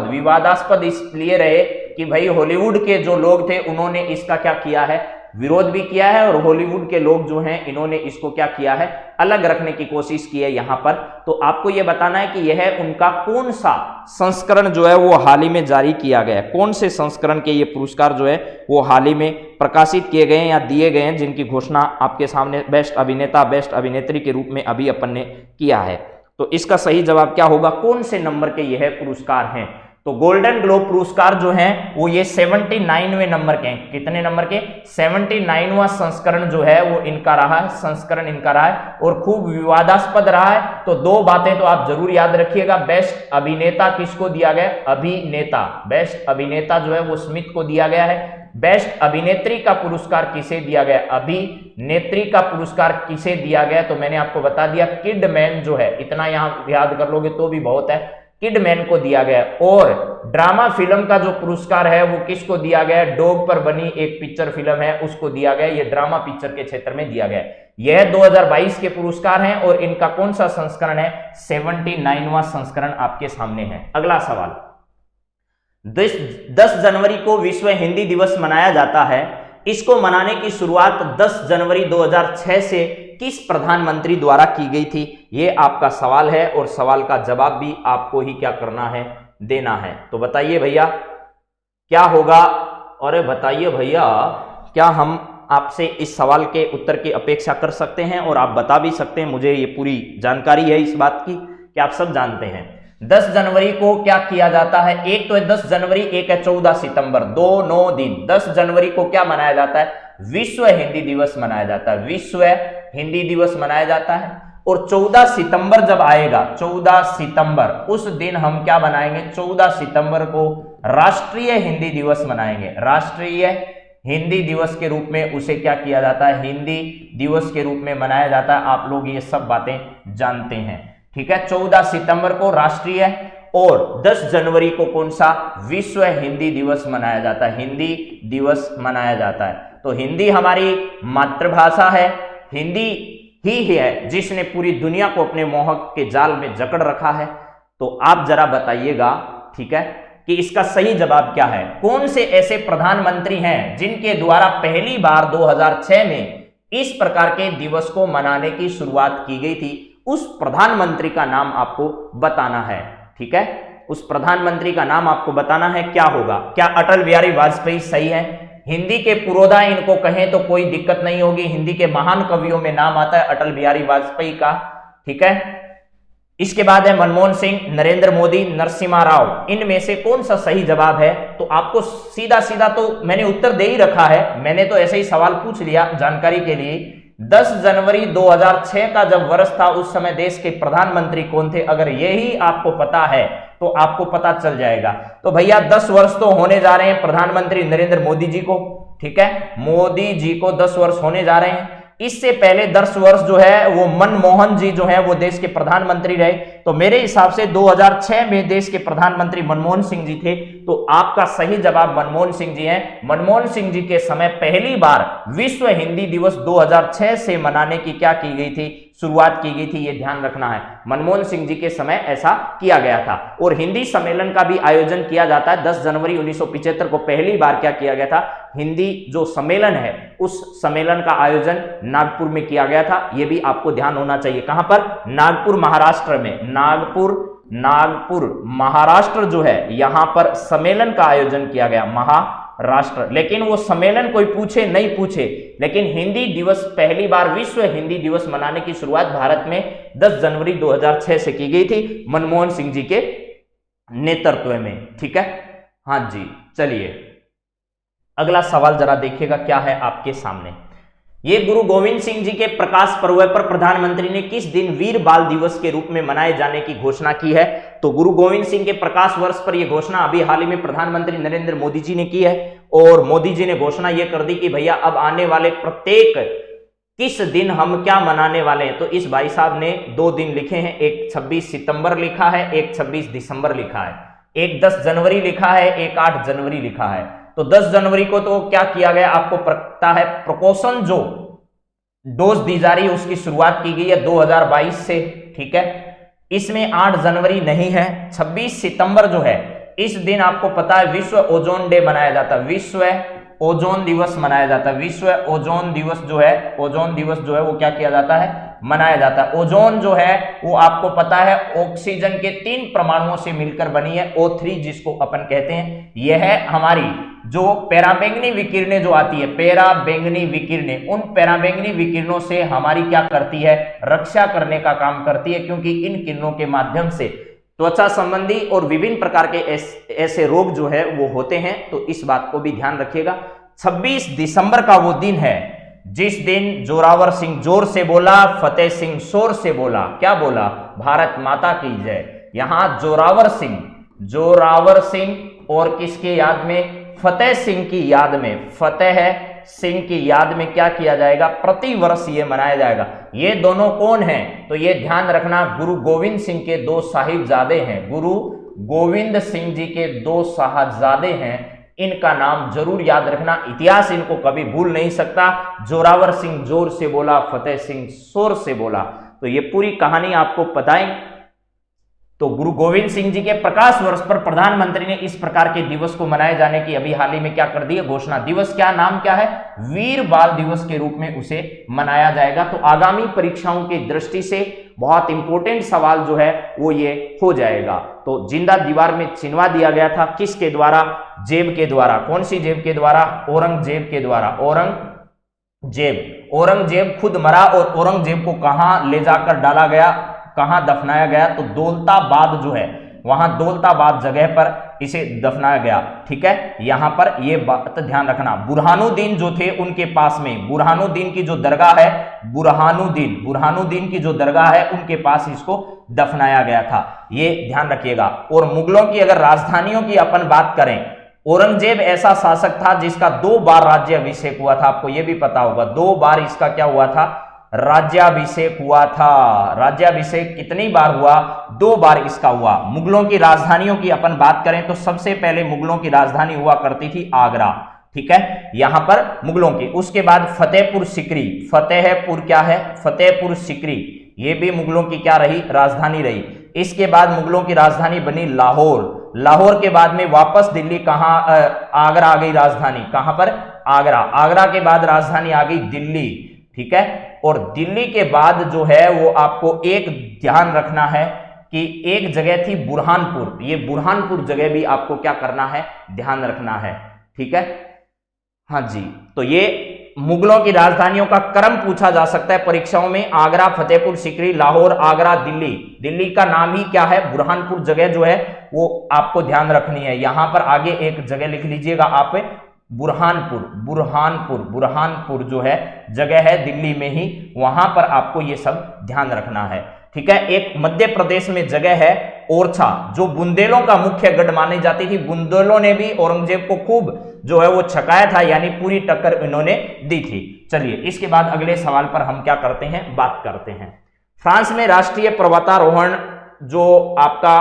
विवादास्पद इसलिए रहे कि भाई हॉलीवुड के जो लोग थे उन्होंने इसका क्या किया है, विरोध भी किया है, और हॉलीवुड के लोग जो हैं इन्होंने इसको क्या किया है, अलग रखने की कोशिश की है यहां पर। तो आपको यह बताना है कि यह उनका कौन सा संस्करण जो है वो हाल ही में जारी किया गया है, कौन से संस्करण के ये पुरस्कार जो है वो हाल ही में प्रकाशित किए गए हैं या दिए गए हैं, जिनकी घोषणा आपके सामने बेस्ट अभिनेता, बेस्ट अभिनेत्री के रूप में अभी अपन ने किया है। तो इसका सही जवाब क्या होगा, कौन से नंबर के यह पुरस्कार हैं? तो गोल्डन ग्लोब पुरस्कार जो हैं वो ये 79वें नंबर के हैं। कितने नंबर के? 79वां संस्करण जो है वो इनका रहा है, संस्करण इनका रहा है, और खूब विवादास्पद रहा है। तो दो बातें तो आप जरूर याद रखिएगा। बेस्ट अभिनेता किसको दिया गया? अभिनेता, बेस्ट अभिनेता जो है वो स्मिथ को दिया गया है। बेस्ट अभिनेत्री का पुरस्कार किसे दिया गया? अभिनेत्री का पुरस्कार किसे दिया गया? तो मैंने आपको बता दिया, किडमैन जो है, इतना यहां याद कर लोगे तो भी बहुत है, किडमैन को दिया गया। और ड्रामा फिल्म का जो पुरस्कार है वो किसको दिया गया? डॉग पर बनी एक पिक्चर फिल्म है उसको दिया गया। ये ड्रामा पिक्चर के क्षेत्र में दिया गया। यह 2022 के पुरस्कार हैं और इनका कौन सा संस्करण है? 79वां संस्करण आपके सामने है। अगला सवाल, 10 जनवरी को विश्व हिंदी दिवस मनाया जाता है। इसको मनाने की शुरुआत 10 जनवरी 2006 से किस प्रधानमंत्री द्वारा की गई थी? ये आपका सवाल है और सवाल का जवाब भी आपको ही क्या करना है, देना है। तो बताइए भैया क्या होगा? अरे बताइए भैया, क्या हम आपसे इस सवाल के उत्तर की अपेक्षा कर सकते हैं? और आप बता भी सकते हैं, मुझे ये पूरी जानकारी है इस बात की कि आप सब जानते हैं 10 जनवरी को क्या किया जाता है। एक तो है 10 जनवरी, एक है 14 सितंबर, 2 दिन। 10 जनवरी को क्या मनाया जाता है? विश्व हिंदी दिवस मनाया जाता है, विश्व हिंदी दिवस मनाया जाता है। और 14 सितंबर जब आएगा, 14 सितंबर, उस दिन हम क्या बनाएंगे? 14 सितंबर को राष्ट्रीय हिंदी दिवस मनाएंगे। राष्ट्रीय हिंदी दिवस के रूप में उसे क्या किया जाता है? हिंदी दिवस के रूप में मनाया जाता है। आप लोग ये सब बातें जानते हैं, ठीक है। 14 सितंबर को राष्ट्रीय और 10 जनवरी को कौन सा? विश्व हिंदी दिवस मनाया जाता है, हिंदी दिवस मनाया जाता है। तो हिंदी हमारी मातृभाषा है, हिंदी ही है जिसने पूरी दुनिया को अपने मोह के जाल में जकड़ रखा है। तो आप जरा बताइएगा, ठीक है, कि इसका सही जवाब क्या है। कौन से ऐसे प्रधानमंत्री हैं जिनके द्वारा पहली बार 2006 में इस प्रकार के दिवस को मनाने की शुरुआत की गई थी, उस प्रधानमंत्री का नाम आपको बताना है। ठीक है, उस प्रधानमंत्री का नाम आपको बताना है। क्या होगा? क्या अटल बिहारी वाजपेयी सही है? हिंदी के पुरोधा इनको कहें तो कोई दिक्कत नहीं होगी, हिंदी के महान कवियों में नाम आता है अटल बिहारी वाजपेयी का। ठीक है, इसके बाद है मनमोहन सिंह, नरेंद्र मोदी, नरसिम्हा राव। इनमें से कौन सा सही जवाब है? तो आपको सीधा सीधा तो मैंने उत्तर दे ही रखा है, मैंने तो ऐसे ही सवाल पूछ लिया जानकारी के लिए। 10 जनवरी 2006 का जब वर्ष था, उस समय देश के प्रधानमंत्री कौन थे? अगर यही आपको पता है तो आपको पता चल जाएगा। तो भैया 10 वर्ष तो होने जा रहे हैं प्रधानमंत्री नरेंद्र मोदी जी को। ठीक है, मोदी जी को 10 वर्ष होने जा रहे हैं। इससे पहले 10 वर्ष जो है वो मनमोहन जी जो है वो देश के प्रधानमंत्री रहे। तो मेरे हिसाब से 2006 में देश के प्रधानमंत्री मनमोहन सिंह जी थे। तो आपका सही जवाब मनमोहन सिंह जी हैं। मनमोहन सिंह जी के समय पहली बार विश्व हिंदी दिवस 2006 से मनाने की क्या की गई थी? शुरुआत की गई थी, ये ध्यान रखना है। मनमोहन सिंह जी के समय ऐसा किया गया था। और हिंदी सम्मेलन का भी आयोजन किया जाता है। 10 जनवरी 1975 को पहली बार क्या किया गया था? हिंदी जो सम्मेलन है उस सम्मेलन का आयोजन नागपुर में किया गया था। यह भी आपको ध्यान होना चाहिए। कहां पर? नागपुर महाराष्ट्र में। नागपुर महाराष्ट्र जो है यहां पर सम्मेलन का आयोजन किया गया, महाराष्ट्र। लेकिन वो सम्मेलन कोई पूछे नहीं पूछे, लेकिन हिंदी दिवस पहली बार विश्व हिंदी दिवस मनाने की शुरुआत भारत में 10 जनवरी 2006 से की गई थी मनमोहन सिंह जी के नेतृत्व में। ठीक है, हाँ जी। चलिए अगला सवाल जरा देखिएगा क्या है आपके सामने। ये गुरु गोविंद सिंह जी के प्रकाश पर्व पर प्रधानमंत्री ने किस दिन वीर बाल दिवस के रूप में मनाए जाने की घोषणा की है? तो गुरु गोविंद सिंह के प्रकाश वर्ष पर यह घोषणा अभी हाल ही में प्रधानमंत्री नरेंद्र मोदी जी ने की है। और मोदी जी ने घोषणा यह कर दी कि भैया अब आने वाले प्रत्येक किस दिन हम क्या मनाने वाले हैं। तो इस भाई साहब ने 2 दिन लिखे हैं, एक 26 सितंबर लिखा है, एक 26 दिसंबर लिखा है, एक 10 जनवरी लिखा है, एक 8 जनवरी लिखा है। तो 10 जनवरी को तो क्या किया गया आपको पता है, प्रिकॉशन जो डोज दी जा रही है उसकी शुरुआत की गई है 2022 से। ठीक है, इसमें 8 जनवरी नहीं है। 26 सितंबर जो है इस दिन आपको पता है विश्व ओजोन डे मनाया जाता है, विश्व ओजोन दिवस मनाया जाता है। विश्व ओजोन दिवस जो है, ओजोन दिवस जो है वो क्या किया जाता है? मनाया जाता है। ओजोन जो है वो आपको पता है ऑक्सीजन के 3 परमाणुओं से मिलकर बनी है, O3 जिसको अपन कहते हैं। यह है हमारी जो पराबैंगनी विकिरणें जो आती है, पराबैंगनी विकिरणें, उन पराबैंगनी विकिरणों से हमारी क्या करती है? रक्षा करने का काम करती है, क्योंकि इन किरणों के माध्यम से त्वचा संबंधी और विभिन्न प्रकार के ऐसे रोग जो है वो होते हैं। तो इस बात को भी ध्यान रखिएगा। 26 दिसंबर का वो दिन है जिस दिन जोरावर सिंह जोर से बोला, फतेह सिंह शोर से बोला। क्या बोला? भारत माता की जय। यहां जोरावर सिंह और किसके याद में? फतेह सिंह की याद में, फतेह सिंह की याद में क्या किया जाएगा? प्रतिवर्ष ये मनाया जाएगा। ये दोनों कौन हैं? तो ये ध्यान रखना, गुरु गोविंद सिंह के 2 साहिबजादे हैं। गुरु गोविंद सिंह जी के 2 साहिबजादे हैं। इनका नाम जरूर याद रखना, इतिहास इनको कभी भूल नहीं सकता। जोरावर सिंह जोर से बोला, फतेह सिंह शोर से बोला। तो ये पूरी कहानी आपको पता है। तो गुरु गोविंद सिंह जी के प्रकाश वर्ष पर प्रधानमंत्री ने इस प्रकार के दिवस को मनाए जाने की अभी हाल ही में क्या कर दी है? घोषणा। दिवस क्या नाम क्या है? वीर बाल दिवस के रूप में उसे मनाया जाएगा। तो आगामी परीक्षाओं की दृष्टि से बहुत इंपॉर्टेंट सवाल जो है वो ये हो जाएगा। तो जिंदा दीवार में चिनवा दिया गया था किसके द्वारा? जेब के द्वारा। कौन सी जेब के द्वारा? औरंगजेब के द्वारा। औरंगजेब खुद मरा और औरंगजेब को कहां ले जाकर डाला गया, कहां दफनाया गया? तो दौलताबाद जो है वहां दौलताबाद जगह पर इसे दफनाया गया। ठीक है, यहां पर यह बात ध्यान रखना। बुरहानुद्दीन जो थे उनके पास में, बुरहानुद्दीन की जो दरगाह है, बुरहानुद्दीन की जो दरगाह है उनके पास इसको दफनाया गया था। ये ध्यान रखिएगा। और मुगलों की अगर राजधानियों की अपन बात करें, औरंगजेब ऐसा शासक था जिसका 2 बार राज्याभिषेक हुआ था। आपको यह भी पता होगा, 2 बार इसका क्या हुआ था? राज्याभिषेक हुआ था। राज्याभिषेक कितनी बार हुआ? 2 बार इसका हुआ। मुगलों की राजधानियों की अपन बात करें तो सबसे पहले मुगलों की राजधानी हुआ करती थी आगरा। ठीक है, यहां पर मुगलों की। उसके बाद फतेहपुर सिकरी, फतेहपुर क्या है? फतेहपुर सिकरी, ये भी मुगलों की क्या रही? राजधानी रही। इसके बाद मुगलों की राजधानी बनी लाहौर। लाहौर के बाद में वापस दिल्ली, कहां आगरा आ गई राजधानी, कहां पर आगरा, आगरा के बाद राजधानी आ गई दिल्ली, ठीक है। और दिल्ली के बाद जो है वो आपको एक ध्यान रखना है कि एक जगह थी बुरहानपुर, ये बुरहानपुर जगह भी आपको क्या करना है, ध्यान रखना है, ठीक है। हाँ जी, तो ये मुगलों की राजधानियों का क्रम पूछा जा सकता है परीक्षाओं में, आगरा, फतेहपुर सीकरी, लाहौर, आगरा, दिल्ली। दिल्ली का नाम ही क्या है, बुरहानपुर जगह जो है वो आपको ध्यान रखनी है। यहां पर आगे एक जगह लिख लीजिएगा आप, बुरहानपुर, बुरहानपुर, बुरहानपुर जो है जगह है दिल्ली में ही, वहां पर आपको ये सब ध्यान रखना है, ठीक है। एक मध्य प्रदेश में जगह है ओरछा, जो बुंदेलों का मुख्य गढ़ मानी जाती थी। बुंदेलों ने भी औरंगजेब को खूब जो है वो छकाया था, यानी पूरी टक्कर इन्होंने दी थी। चलिए इसके बाद अगले सवाल पर हम क्या करते हैं, बात करते हैं। फ्रांस में राष्ट्रीय पर्वतारोहण, जो आपका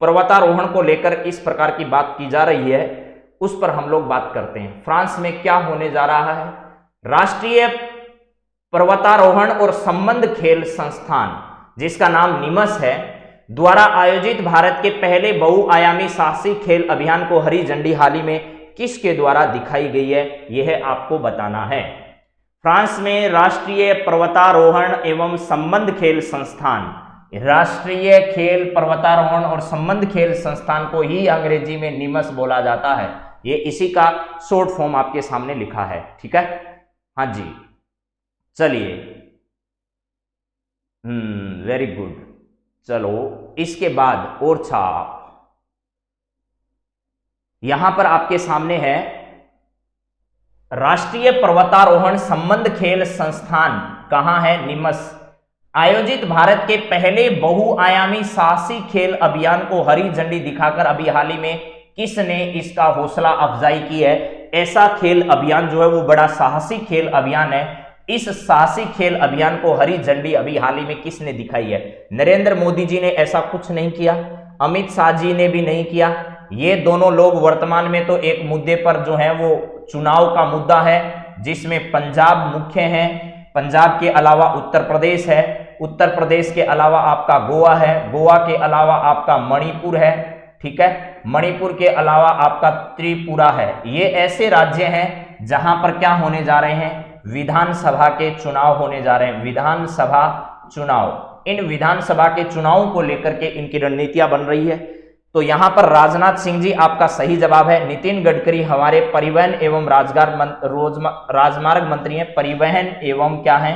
पर्वतारोहण को लेकर इस प्रकार की बात की जा रही है, उस पर हम लोग बात करते हैं। फ्रांस में क्या होने जा रहा है, राष्ट्रीय पर्वतारोहण और संबंध खेल संस्थान, जिसका नाम निमस है, द्वारा आयोजित भारत के पहले बहुआयामी साहसी खेल अभियान को हरी झंडी हाल ही में किसके द्वारा दिखाई गई है, यह आपको बताना है। फ्रांस में राष्ट्रीय पर्वतारोहण एवं संबंध खेल संस्थान, राष्ट्रीय खेल पर्वतारोहण और संबंध खेल संस्थान को ही अंग्रेजी में निमस बोला जाता है। ये इसी का शॉर्ट फॉर्म आपके सामने लिखा है, ठीक है। हाँ जी, चलिए, वेरी गुड। चलो इसके बाद ओरछा, यहां पर आपके सामने है राष्ट्रीय पर्वतारोहण संबंध खेल संस्थान, कहां है, निमस, आयोजित भारत के पहले बहुआयामी साहसी खेल अभियान को हरी झंडी दिखाकर अभी हाल ही में किसने इसका हौसला अफजाई की है। ऐसा खेल अभियान जो है वो बड़ा साहसी खेल अभियान है। इस साहसी खेल अभियान को हरी झंडी अभी हाल ही में किसने दिखाई है। नरेंद्र मोदी जी ने ऐसा कुछ नहीं किया, अमित शाह जी ने भी नहीं किया। ये दोनों लोग वर्तमान में तो एक मुद्दे पर जो है वो चुनाव का मुद्दा है, जिसमें पंजाब मुख्य है, पंजाब के अलावा उत्तर प्रदेश है, उत्तर प्रदेश के अलावा आपका गोवा है, गोवा के अलावा आपका मणिपुर है, ठीक है, मणिपुर के अलावा आपका त्रिपुरा है। ये ऐसे राज्य हैं जहां पर क्या होने जा रहे हैं, विधानसभा के चुनाव होने जा रहे हैं, विधानसभा चुनाव। इन विधानसभा के चुनावों को लेकर के इनकी रणनीतियां बन रही है। तो यहां पर राजनाथ सिंह जी आपका सही जवाब है। नितिन गडकरी हमारे परिवहन एवं राजमार्ग मंत्री हैं, परिवहन एवं क्या है,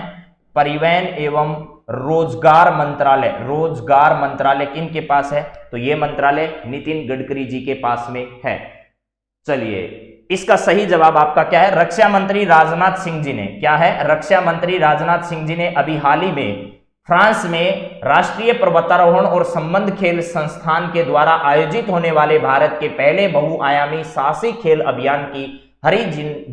परिवहन एवं रोजगार मंत्रालय, रोजगार मंत्रालय किन के पास है, तो ये मंत्रालय नितिन गडकरी जी के पास में है। चलिए इसका सही जवाब आपका क्या है, रक्षा मंत्री राजनाथ सिंह जी ने, क्या है, रक्षा मंत्री राजनाथ सिंह जी ने अभी हाल ही में फ्रांस में राष्ट्रीय पर्वतारोहण और संबंध खेल संस्थान के द्वारा आयोजित होने वाले भारत के पहले बहुआयामी साहसी खेल अभियान की हरी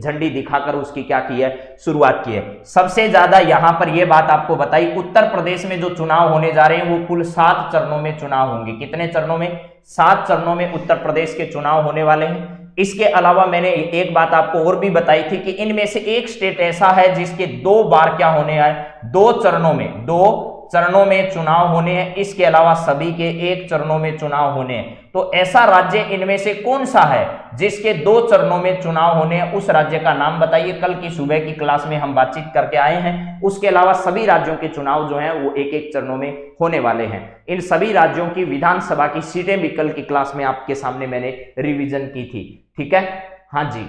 झंडी दिखाकर उसकी क्या की है, शुरुआत की है। सबसे ज्यादा यहां पर यह बात आपको बताई, उत्तर प्रदेश में जो चुनाव होने जा रहे हैं वो कुल 7 चरणों में चुनाव होंगे। कितने चरणों में, 7 चरणों में उत्तर प्रदेश के चुनाव होने वाले हैं। इसके अलावा मैंने एक बात आपको और भी बताई थी कि इनमें से एक स्टेट ऐसा है जिसके 2 बार क्या होने हैं, 2 चरणों में चुनाव होने हैं। इसके अलावा सभी के 1 चरणों में चुनाव होने हैं। तो ऐसा राज्य इनमें से कौन सा है जिसके 2 चरणों में चुनाव होने हैं, उस राज्य का नाम बताइए। कल की सुबह की क्लास में हम बातचीत करके आए हैं। उसके अलावा सभी राज्यों के चुनाव जो हैं वो 1-1 चरणों में होने वाले हैं। इन सभी राज्यों की विधानसभा की सीटें भी कल की क्लास में आपके सामने मैंने रिवीजन की थी, ठीक है। हाँ जी,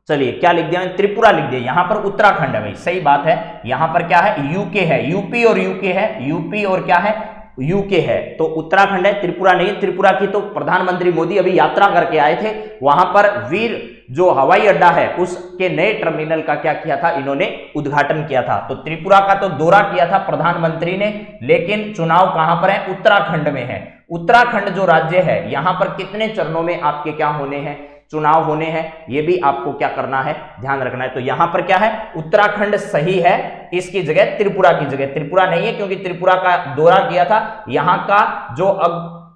चलिए क्या लिख दिया, त्रिपुरा लिख दिया। यहां पर उत्तराखंड है भाई, सही बात है। यहां पर क्या है, यूके है, यूपी और यूके है, यूपी और क्या है, यूके है। तो उत्तराखंड है, त्रिपुरा नहीं। त्रिपुरा की तो प्रधानमंत्री मोदी अभी यात्रा करके आए थे। वहां पर वीर जो हवाई अड्डा है उसके नए टर्मिनल का क्या किया था, इन्होंने उद्घाटन किया था। तो त्रिपुरा का तो दौरा किया था प्रधानमंत्री ने, लेकिन चुनाव कहां पर है, उत्तराखंड में है। उत्तराखंड जो राज्य है यहां पर कितने चरणों में आपके क्या होने हैं, चुनाव होने हैं, ये भी आपको क्या करना है, ध्यान रखना है। तो यहां पर क्या है, उत्तराखंड सही है, इसकी जगह त्रिपुरा की जगह, त्रिपुरा नहीं है क्योंकि त्रिपुरा का दौरा किया था। यहां का जो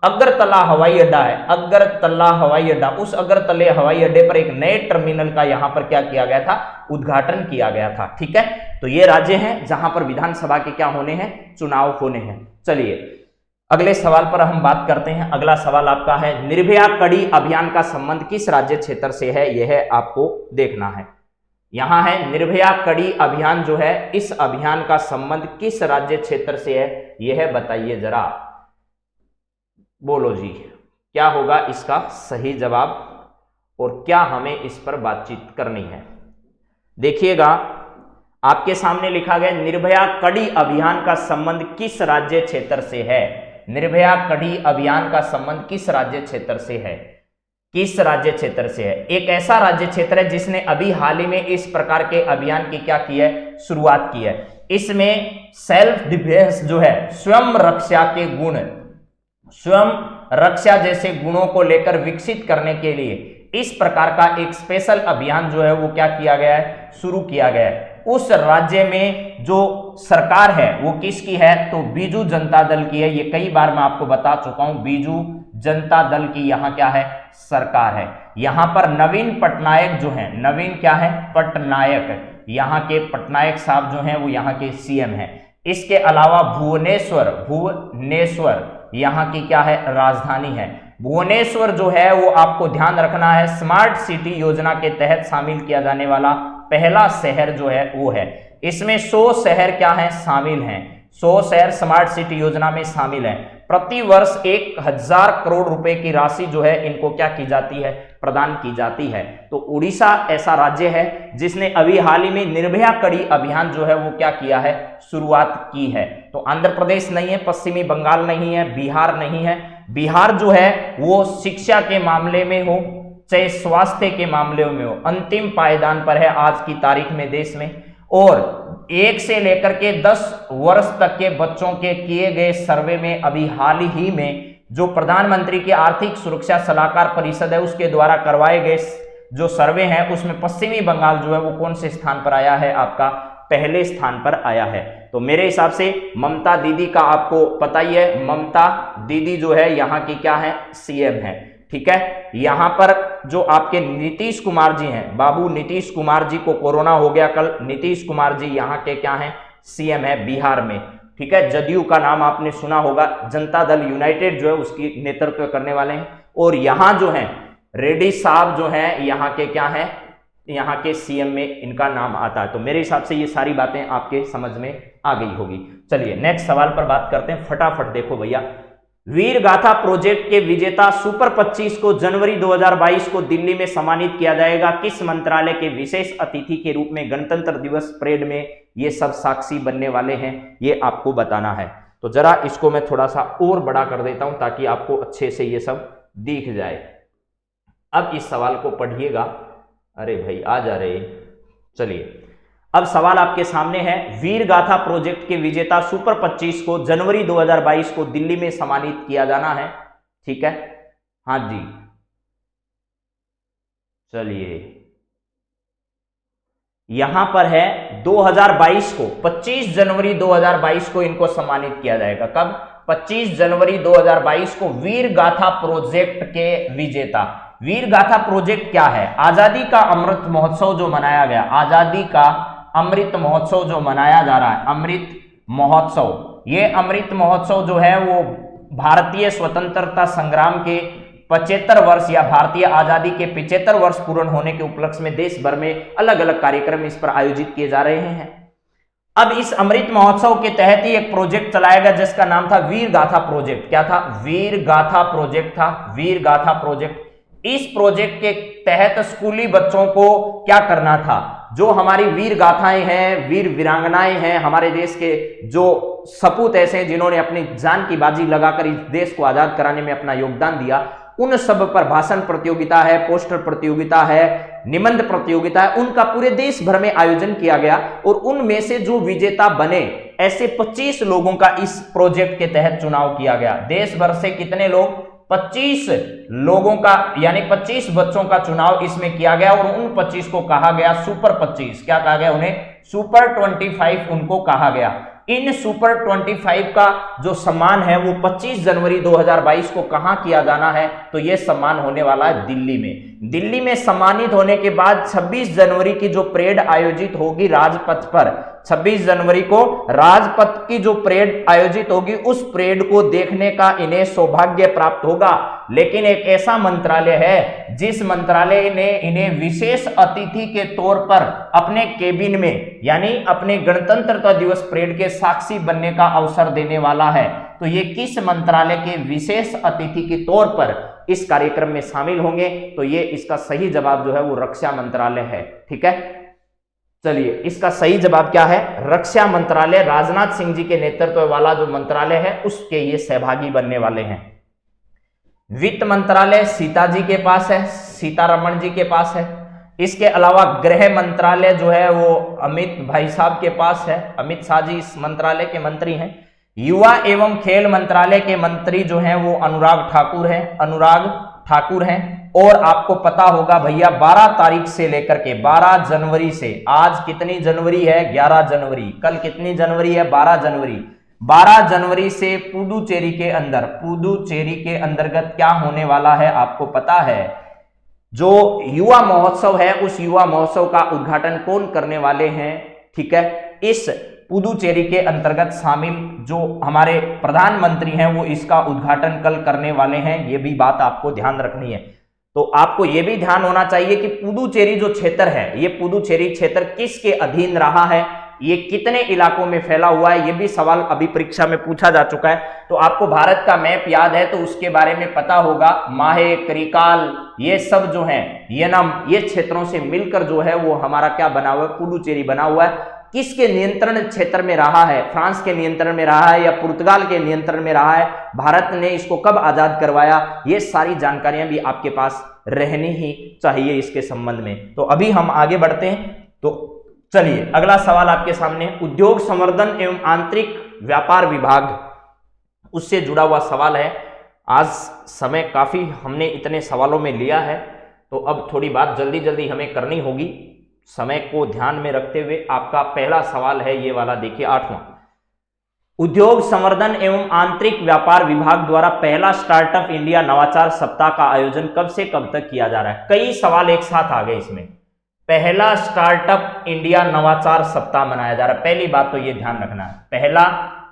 अगरतला हवाई अड्डा है, अगरतला हवाई अड्डा, उस अगरतले हवाई अड्डे पर एक नए टर्मिनल का यहां पर क्या किया गया था, उद्घाटन किया गया था, ठीक है। तो ये राज्य हैं जहां पर विधानसभा के क्या होने हैं, चुनाव होने हैं। चलिए अगले सवाल पर हम बात करते हैं। अगला सवाल आपका है, निर्भया कड़ी अभियान का संबंध किस राज्य क्षेत्र से है, यह आपको देखना है। यहां है निर्भया कड़ी अभियान जो है, इस अभियान का संबंध किस राज्य क्षेत्र से है, यह बताइए जरा। बोलो जी, क्या होगा इसका सही जवाब और क्या हमें इस पर बातचीत करनी है। देखिएगा, आपके सामने लिखा गया निर्भया कड़ी अभियान का संबंध किस राज्य क्षेत्र से है। निर्भया कड़ी अभियान का संबंध किस राज्य क्षेत्र से है, किस राज्य क्षेत्र से है। एक ऐसा राज्य क्षेत्र है जिसने अभी हाल ही में इस प्रकार के अभियान की क्या की है, शुरुआत की है। इसमें सेल्फ डिफेंस जो है, स्वयं रक्षा के गुण, स्वयं रक्षा जैसे गुणों को लेकर विकसित करने के लिए इस प्रकार का एक स्पेशल अभियान जो है वो क्या किया गया है, शुरू किया गया है। उस राज्य में जो सरकार है वो किसकी है, तो बीजू जनता दल की है। ये कई बार मैं आपको बता चुका हूं, बीजू जनता दल की यहां क्या है, सरकार है। यहां पर नवीन पटनायक जो है, नवीन क्या है, पटनायक, यहां के पटनायक साहब जो हैं वो यहां के सीएम हैं। इसके अलावा भुवनेश्वर, भुवनेश्वर यहां की क्या है, राजधानी है। भुवनेश्वर जो है वो आपको ध्यान रखना है, स्मार्ट सिटी योजना के तहत शामिल किया जाने वाला पहला शहर जो है वो है। इसमें 100 शहर क्या है, शामिल हैं। 100 शहर स्मार्ट सिटी योजना में शामिल हैं। प्रति वर्ष 1000 करोड़ रुपए की राशि जो है इनको क्या की जाती है, प्रदान की जाती है। तो उड़ीसा ऐसा राज्य है जिसने अभी हाल ही में निर्भया कड़ी अभियान जो है वो क्या किया है, शुरुआत की है। तो आंध्र प्रदेश नहीं है, पश्चिमी बंगाल नहीं है, बिहार नहीं है। बिहार जो है वो शिक्षा के मामले में हो चाहे स्वास्थ्य के मामले में हो, अंतिम पायदान पर है आज की तारीख में देश में। और 1 से लेकर के 10 वर्ष तक के बच्चों के किए गए सर्वे में अभी हाल ही में जो प्रधानमंत्री की आर्थिक सुरक्षा सलाहकार परिषद है उसके द्वारा करवाए गए जो सर्वे हैं उसमें पश्चिमी बंगाल जो है वो कौन से स्थान पर आया है, आपका पहले स्थान पर आया है। तो मेरे हिसाब से ममता दीदी का आपको पता ही है, ममता दीदी जो है यहाँ की क्या है, सीएम है। ठीक है, यहां पर जो आपके नीतीश कुमार जी हैं, बाबू नीतीश कुमार जी को कोरोना हो गया कल। नीतीश कुमार जी यहाँ के क्या हैं, सीएम है बिहार में। ठीक है, जदयू का नाम आपने सुना होगा, जनता दल यूनाइटेड जो है उसकी नेतृत्व करने वाले हैं। और यहां जो है रेड्डी साहब जो हैं यहाँ के क्या हैं, यहाँ के सीएम में इनका नाम आता है। तो मेरे हिसाब से ये सारी बातें आपके समझ में आ गई होगी। चलिए नेक्स्ट सवाल पर बात करते हैं, फटाफट देखो भैया। वीर गाथा प्रोजेक्ट के विजेता सुपर 25 को जनवरी 2022 को दिल्ली में सम्मानित किया जाएगा। किस मंत्रालय के विशेष अतिथि के रूप में गणतंत्र दिवस परेड में ये सब साक्षी बनने वाले हैं, ये आपको बताना है। तो जरा इसको मैं थोड़ा सा और बड़ा कर देता हूं ताकि आपको अच्छे से ये सब दिख जाए। अब इस सवाल को पढ़िएगा। अरे भाई आ जा रहे, चलिए अब सवाल आपके सामने है। वीर गाथा प्रोजेक्ट के विजेता सुपर 25 को जनवरी 2022 को दिल्ली में सम्मानित किया जाना है। ठीक है, हाँ जी, चलिए यहां पर है 2022 को, 25 जनवरी 2022 को इनको सम्मानित किया जाएगा। कब, 25 जनवरी 2022 को वीर गाथा प्रोजेक्ट के विजेता। वीर गाथा प्रोजेक्ट क्या है, आजादी का अमृत महोत्सव जो मनाया गया, आजादी का अमृत महोत्सव जो मनाया जा रहा है, अमृत महोत्सव, ये अमृत महोत्सव जो है वो भारतीय स्वतंत्रता संग्राम के 75 वर्ष या भारतीय आजादी के 75 वर्ष पूर्ण होने के उपलक्ष्य में देश भर में अलग अलग कार्यक्रम इस पर आयोजित किए जा रहे हैं। अब इस अमृत महोत्सव के तहत ही एक प्रोजेक्ट चलाया गया जिसका नाम था वीर गाथा प्रोजेक्ट। क्या था, वीर गाथा प्रोजेक्ट था, वीर गाथा प्रोजेक्ट। इस प्रोजेक्ट के तहत स्कूली बच्चों को क्या करना था, जो हमारी वीर गाथाएं हैं, वीर वीरांगनाएं हैं, हमारे देश के जो सपूत ऐसे हैं जिन्होंने अपनी जान की बाजी लगाकर इस देश को आजाद कराने में अपना योगदान दिया, उन सब पर भाषण प्रतियोगिता है, पोस्टर प्रतियोगिता है, निबंध प्रतियोगिता है, उनका पूरे देश भर में आयोजन किया गया। और उनमें से जो विजेता बने ऐसे 25 लोगों का इस प्रोजेक्ट के तहत चुनाव किया गया। देश भर से कितने लोग, 25 लोगों का, यानी 25 बच्चों का चुनाव इसमें किया गया। और उन 25 को कहा गया सुपर 25। क्या कहा गया उन्हें, सुपर 25 उनको कहा गया। इन सुपर 25 का जो सम्मान है वो 25 जनवरी 2022 को कहां किया जाना है, तो यह सम्मान होने वाला है दिल्ली में। दिल्ली में सम्मानित होने के बाद 26 जनवरी की जो परेड आयोजित होगी राजपथ पर, 26 जनवरी को राजपथ की जो परेड आयोजित होगी उस परेड को देखने का इन्हें सौभाग्य प्राप्त होगा। लेकिन एक ऐसा मंत्रालय है जिस मंत्रालय ने इन्हें विशेष अतिथि के तौर पर अपने केबिन में यानी अपने गणतंत्रता दिवस परेड के साक्षी बनने का अवसर देने वाला है। तो ये किस मंत्रालय के विशेष अतिथि के तौर पर इस कार्यक्रम में शामिल होंगे? तो ये इसका सही जवाब जो है वो रक्षा मंत्रालय है। ठीक है, चलिए इसका सही जवाब क्या है? रक्षा मंत्रालय, राजनाथ सिंह जी के नेतृत्व वाला जो मंत्रालय है उसके ये सहभागी बनने वाले हैं। वित्त मंत्रालय सीता जी के पास है, सीतारमण जी के पास है। इसके अलावा गृह मंत्रालय जो है वो अमित भाई साहब के पास है, अमित शाह जी इस मंत्रालय के मंत्री हैं। युवा एवं खेल मंत्रालय के मंत्री जो हैं वो अनुराग ठाकुर हैं। और आपको पता होगा भैया 12 तारीख से लेकर के 12 जनवरी से, आज कितनी जनवरी है? 11 जनवरी। कल कितनी जनवरी है? 12 जनवरी। 12 जनवरी से पुडुचेरी के अंतर्गत क्या होने वाला है आपको पता है? जो युवा महोत्सव है उस युवा महोत्सव का उद्घाटन कौन करने वाले हैं? ठीक है, इस पुडुचेरी के अंतर्गत शामिल जो हमारे प्रधानमंत्री हैं वो इसका उद्घाटन कल करने वाले हैं। ये भी बात आपको ध्यान रखनी है। तो आपको यह भी ध्यान होना चाहिए कि पुडुचेरी जो क्षेत्र है, ये पुडुचेरी क्षेत्र किसके अधीन रहा है, ये कितने इलाकों में फैला हुआ है, ये भी सवाल अभी परीक्षा में पूछा जा चुका है। तो आपको भारत का मैप याद है तो उसके बारे में पता होगा। माहे, करिकाल, ये सब जो है येनम, ये क्षेत्रों से मिलकर जो है वो हमारा क्या बना हुआ है? पुडुचेरी बना हुआ है। किसके नियंत्रण क्षेत्र में रहा है? फ्रांस के नियंत्रण में रहा है या पुर्तगाल के नियंत्रण में रहा है? भारत ने इसको कब आजाद करवाया? ये सारी जानकारियां भी आपके पास रहनी ही चाहिए इसके संबंध में। तो अभी हम आगे बढ़ते हैं। तो चलिए अगला सवाल आपके सामने, उद्योग संवर्धन एवं आंतरिक व्यापार विभाग, उससे जुड़ा हुआ सवाल है। आज समय काफी हमने इतने सवालों में लिया है तो अब थोड़ी बात जल्दी जल्दी हमें करनी होगी। समय को ध्यान में रखते हुए आपका पहला सवाल है ये वाला, देखिए 8वां। उद्योग संवर्धन एवं आंतरिक व्यापार विभाग द्वारा पहला स्टार्टअप इंडिया नवाचार सप्ताह का आयोजन कब से कब तक किया जा रहा है? कई सवाल एक साथ आ गए इसमें। पहला स्टार्टअप इंडिया नवाचार सप्ताह मनाया जा रहा है। पहली बात तो ये ध्यान रखना है, पहला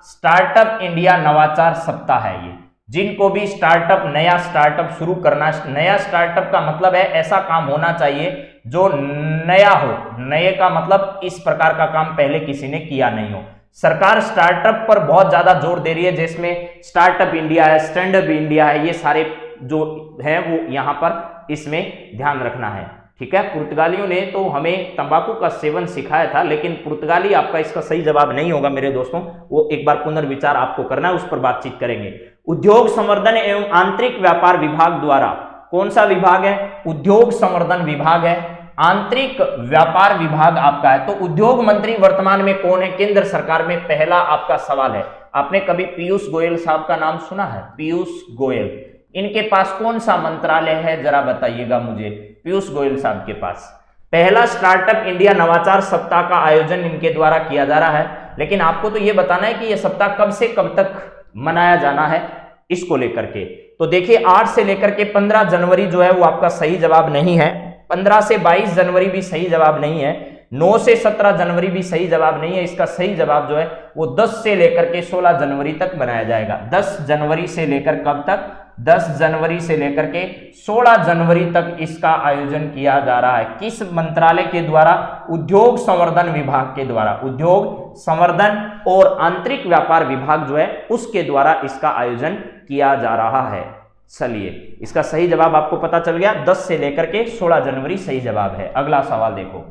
स्टार्टअप इंडिया नवाचार सप्ताह है ये। जिनको भी स्टार्टअप, नया स्टार्टअप शुरू करना, नया स्टार्टअप का मतलब है ऐसा काम होना चाहिए जो नया हो। नए का मतलब इस प्रकार का काम पहले किसी ने किया नहीं हो। सरकार स्टार्टअप पर बहुत ज्यादा जोर दे रही है, जिसमें स्टार्टअप इंडिया है, स्टैंड अप इंडिया है, ये सारे जो है वो यहां पर इसमें ध्यान रखना है। ठीक है, पुर्तगालियों ने तो हमें तंबाकू का सेवन सिखाया था, लेकिन पुर्तगाली आपका इसका सही जवाब नहीं होगा मेरे दोस्तों। वो एक बार पुनर्विचार आपको करना है, उस पर बातचीत करेंगे। उद्योग संवर्धन एवं आंतरिक व्यापार विभाग द्वारा, कौन सा विभाग है? उद्योग संवर्धन विभाग है, आंतरिक व्यापार विभाग आपका है। तो उद्योग मंत्री वर्तमान में कौन है केंद्र सरकार में? पहला आपका सवाल है। आपने कभी पीयूष गोयल साहब का नाम सुना है? पीयूष गोयल, इनके पास कौन सा मंत्रालय है जरा बताइएगा मुझे। पीयूष गोयल साहब के पास पहला स्टार्टअप इंडिया नवाचार सप्ताह का आयोजन इनके द्वारा किया जा रहा है। लेकिन आपको तो यह बताना है कि यह सप्ताह कब से कब तक मनाया जाना है इसको लेकर के। तो देखिए 8 से लेकर के 15 जनवरी जो है वो आपका सही जवाब नहीं है। 15 से 22 जनवरी भी सही जवाब नहीं है। 9 से 17 जनवरी भी सही जवाब नहीं है। इसका सही जवाब जो है वो 10 से लेकर के 16 जनवरी तक बनाया जाएगा। 10 जनवरी से लेकर कब तक? 10 जनवरी से लेकर के 16 जनवरी तक इसका आयोजन किया जा रहा है। किस मंत्रालय के द्वारा? उद्योग संवर्धन विभाग के द्वारा। उद्योग संवर्धन और आंतरिक व्यापार विभाग जो है उसके द्वारा इसका आयोजन किया जा रहा है। चलिए इसका सही जवाब आपको पता चल गया। 10 से लेकर के 16 जनवरी सही जवाब है। अगला सवाल देखो,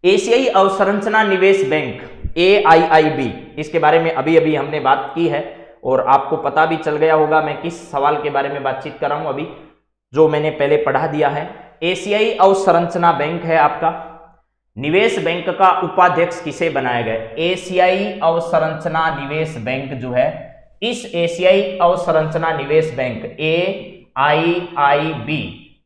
एशियाई अवसंरचना निवेश बैंक AIIB, इसके बारे में अभी अभी हमने बात की है और आपको पता भी चल गया होगा मैं किस सवाल के बारे में बातचीत कर रहा हूं, अभी जो मैंने पहले पढ़ा दिया है। एशियाई अवसंरचना बैंक है आपका। निवेश बैंक का उपाध्यक्ष किसे बनाया गया? एशियाई अवसंरचना निवेश बैंक जो है, इस एशियाई अवसंरचना निवेश बैंक AIIB,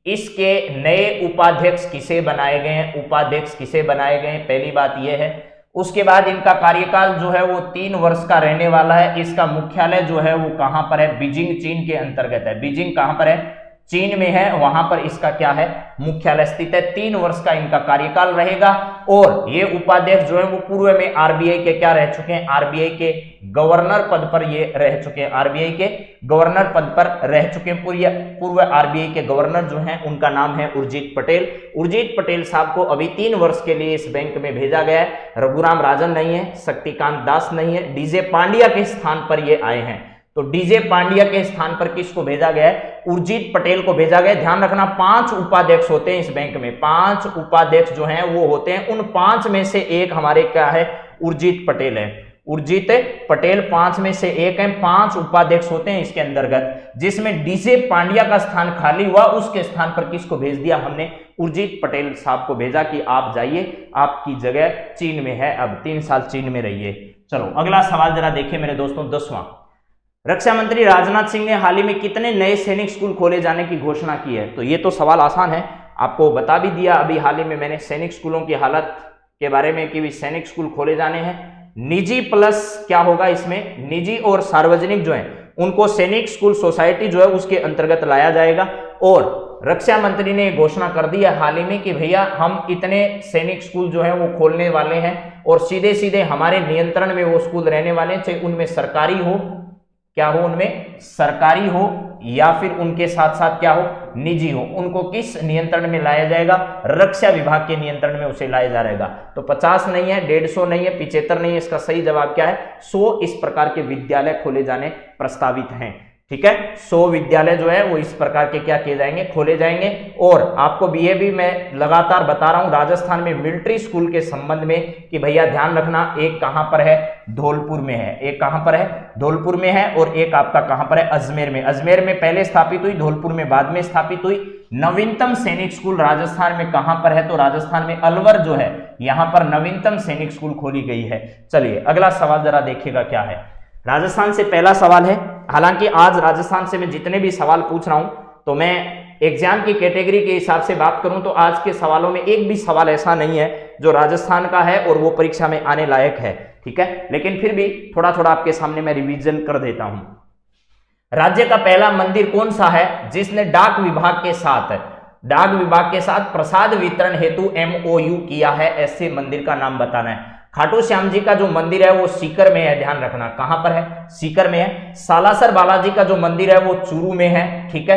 इसके नए उपाध्यक्ष किसे बनाए गए हैं? उपाध्यक्ष किसे बनाए गए हैं, पहली बात यह है। उसके बाद इनका कार्यकाल जो है वो 3 वर्ष का रहने वाला है। इसका मुख्यालय जो है वो कहां पर है? बीजिंग, चीन के अंतर्गत है। बीजिंग कहां पर है? चीन में है, वहां पर इसका क्या है, मुख्यालय स्थित है। 3 वर्ष का इनका कार्यकाल रहेगा और ये उपाध्यक्ष जो है वो पूर्व में आरबीआई के क्या रह चुके हैं, आरबीआई के गवर्नर पद पर ये रह चुके हैं, आरबीआई के गवर्नर पद पर रह चुके हैं। पूर्व आरबीआई के गवर्नर जो हैं उनका नाम है उर्जित पटेल। उर्जित पटेल साहब को अभी 3 वर्ष के लिए इस बैंक में भेजा गया है। रघुराम राजन नहीं है, शक्तिकांत दास नहीं है, डीजे पांड्या के स्थान पर ये आए हैं। तो डीजे पांड्या के स्थान पर किसको भेजा गया है, उर्जित पटेल को भेजा गया। ध्यान रखना 5 उपाध्यक्ष होते हैं इस बैंक में, 5 उपाध्यक्ष जो हैं वो होते हैं। उन 5 में से एक हमारे क्या है, उर्जित पटेल है। उर्जित पटेल 5 में से एक है। 5 उपाध्यक्ष होते हैं इसके अंतर्गत, जिसमें डीजे पांड्या का स्थान खाली हुआ, उसके स्थान पर किसको भेज दिया हमने, उर्जित पटेल साहब को भेजा कि आप जाइए, आपकी जगह चीन में है, अब 3 साल चीन में रहिए। चलो अगला सवाल जरा देखिए मेरे दोस्तों, 10वां। रक्षा मंत्री राजनाथ सिंह ने हाल ही में कितने नए सैनिक स्कूल खोले जाने की घोषणा की है। तो ये तो सवाल आसान है, आपको बता भी दिया अभी हाल ही में मैंने सैनिक स्कूलों की हालत के बारे में कि भी सैनिक स्कूल खोले जाने हैं। निजी प्लस क्या होगा इसमें, निजी और सार्वजनिक जो है उनको सैनिक स्कूल सोसाइटी जो है उसके अंतर्गत लाया जाएगा। और रक्षा मंत्री ने घोषणा कर दी है हाल ही में कि भैया हम इतने सैनिक स्कूल जो है वो खोलने वाले हैं और सीधे सीधे हमारे नियंत्रण में वो स्कूल रहने वाले हैं, चाहे उनमें सरकारी हो, क्या हो, उनमें सरकारी हो या फिर उनके साथ साथ क्या हो, निजी हो। उनको किस नियंत्रण में लाया जाएगा, रक्षा विभाग के नियंत्रण में उसे लाया जाएगा। तो 50 नहीं है, 150 नहीं है, 75 नहीं है, इसका सही जवाब क्या है, 100 इस प्रकार के विद्यालय खोले जाने प्रस्तावित हैं। ठीक है, 100 विद्यालय जो है वो इस प्रकार के क्या किए जाएंगे, खोले जाएंगे। और आपको ये भी मैं लगातार बता रहा हूं राजस्थान में मिलिट्री स्कूल के संबंध में कि भैया ध्यान रखना, एक कहां पर है, धौलपुर में है, एक कहां पर है, धौलपुर में है, और एक आपका कहां पर है, अजमेर में। अजमेर में पहले स्थापित हुई, धौलपुर में बाद में स्थापित हुई। नवीनतम सैनिक स्कूल राजस्थान में कहां पर है, तो राजस्थान में अलवर जो है यहां पर नवीनतम सैनिक स्कूल खोली गई है। चलिए अगला सवाल जरा देखिएगा क्या है। राजस्थान से पहला सवाल है। हालांकि आज राजस्थान से मैं जितने भी सवाल पूछ रहा हूं तो मैं एग्जाम की कैटेगरी के हिसाब से बात करूं तो आज के सवालों में एक भी सवाल ऐसा नहीं है जो राजस्थान का है और वो परीक्षा में आने लायक है। ठीक है, लेकिन फिर भी थोड़ा थोड़ा आपके सामने मैं रिवीजन कर देता हूं। राज्य का पहला मंदिर कौन सा है जिसने डाक विभाग के साथ प्रसाद वितरण हेतु MOU किया है, ऐसे मंदिर का नाम बताना है। खाटू श्याम जी का जो मंदिर है वो सीकर में है, ध्यान रखना कहां पर है, सीकर में है। सालासर बालाजी का जो मंदिर है वो चूरू में है। ठीक है,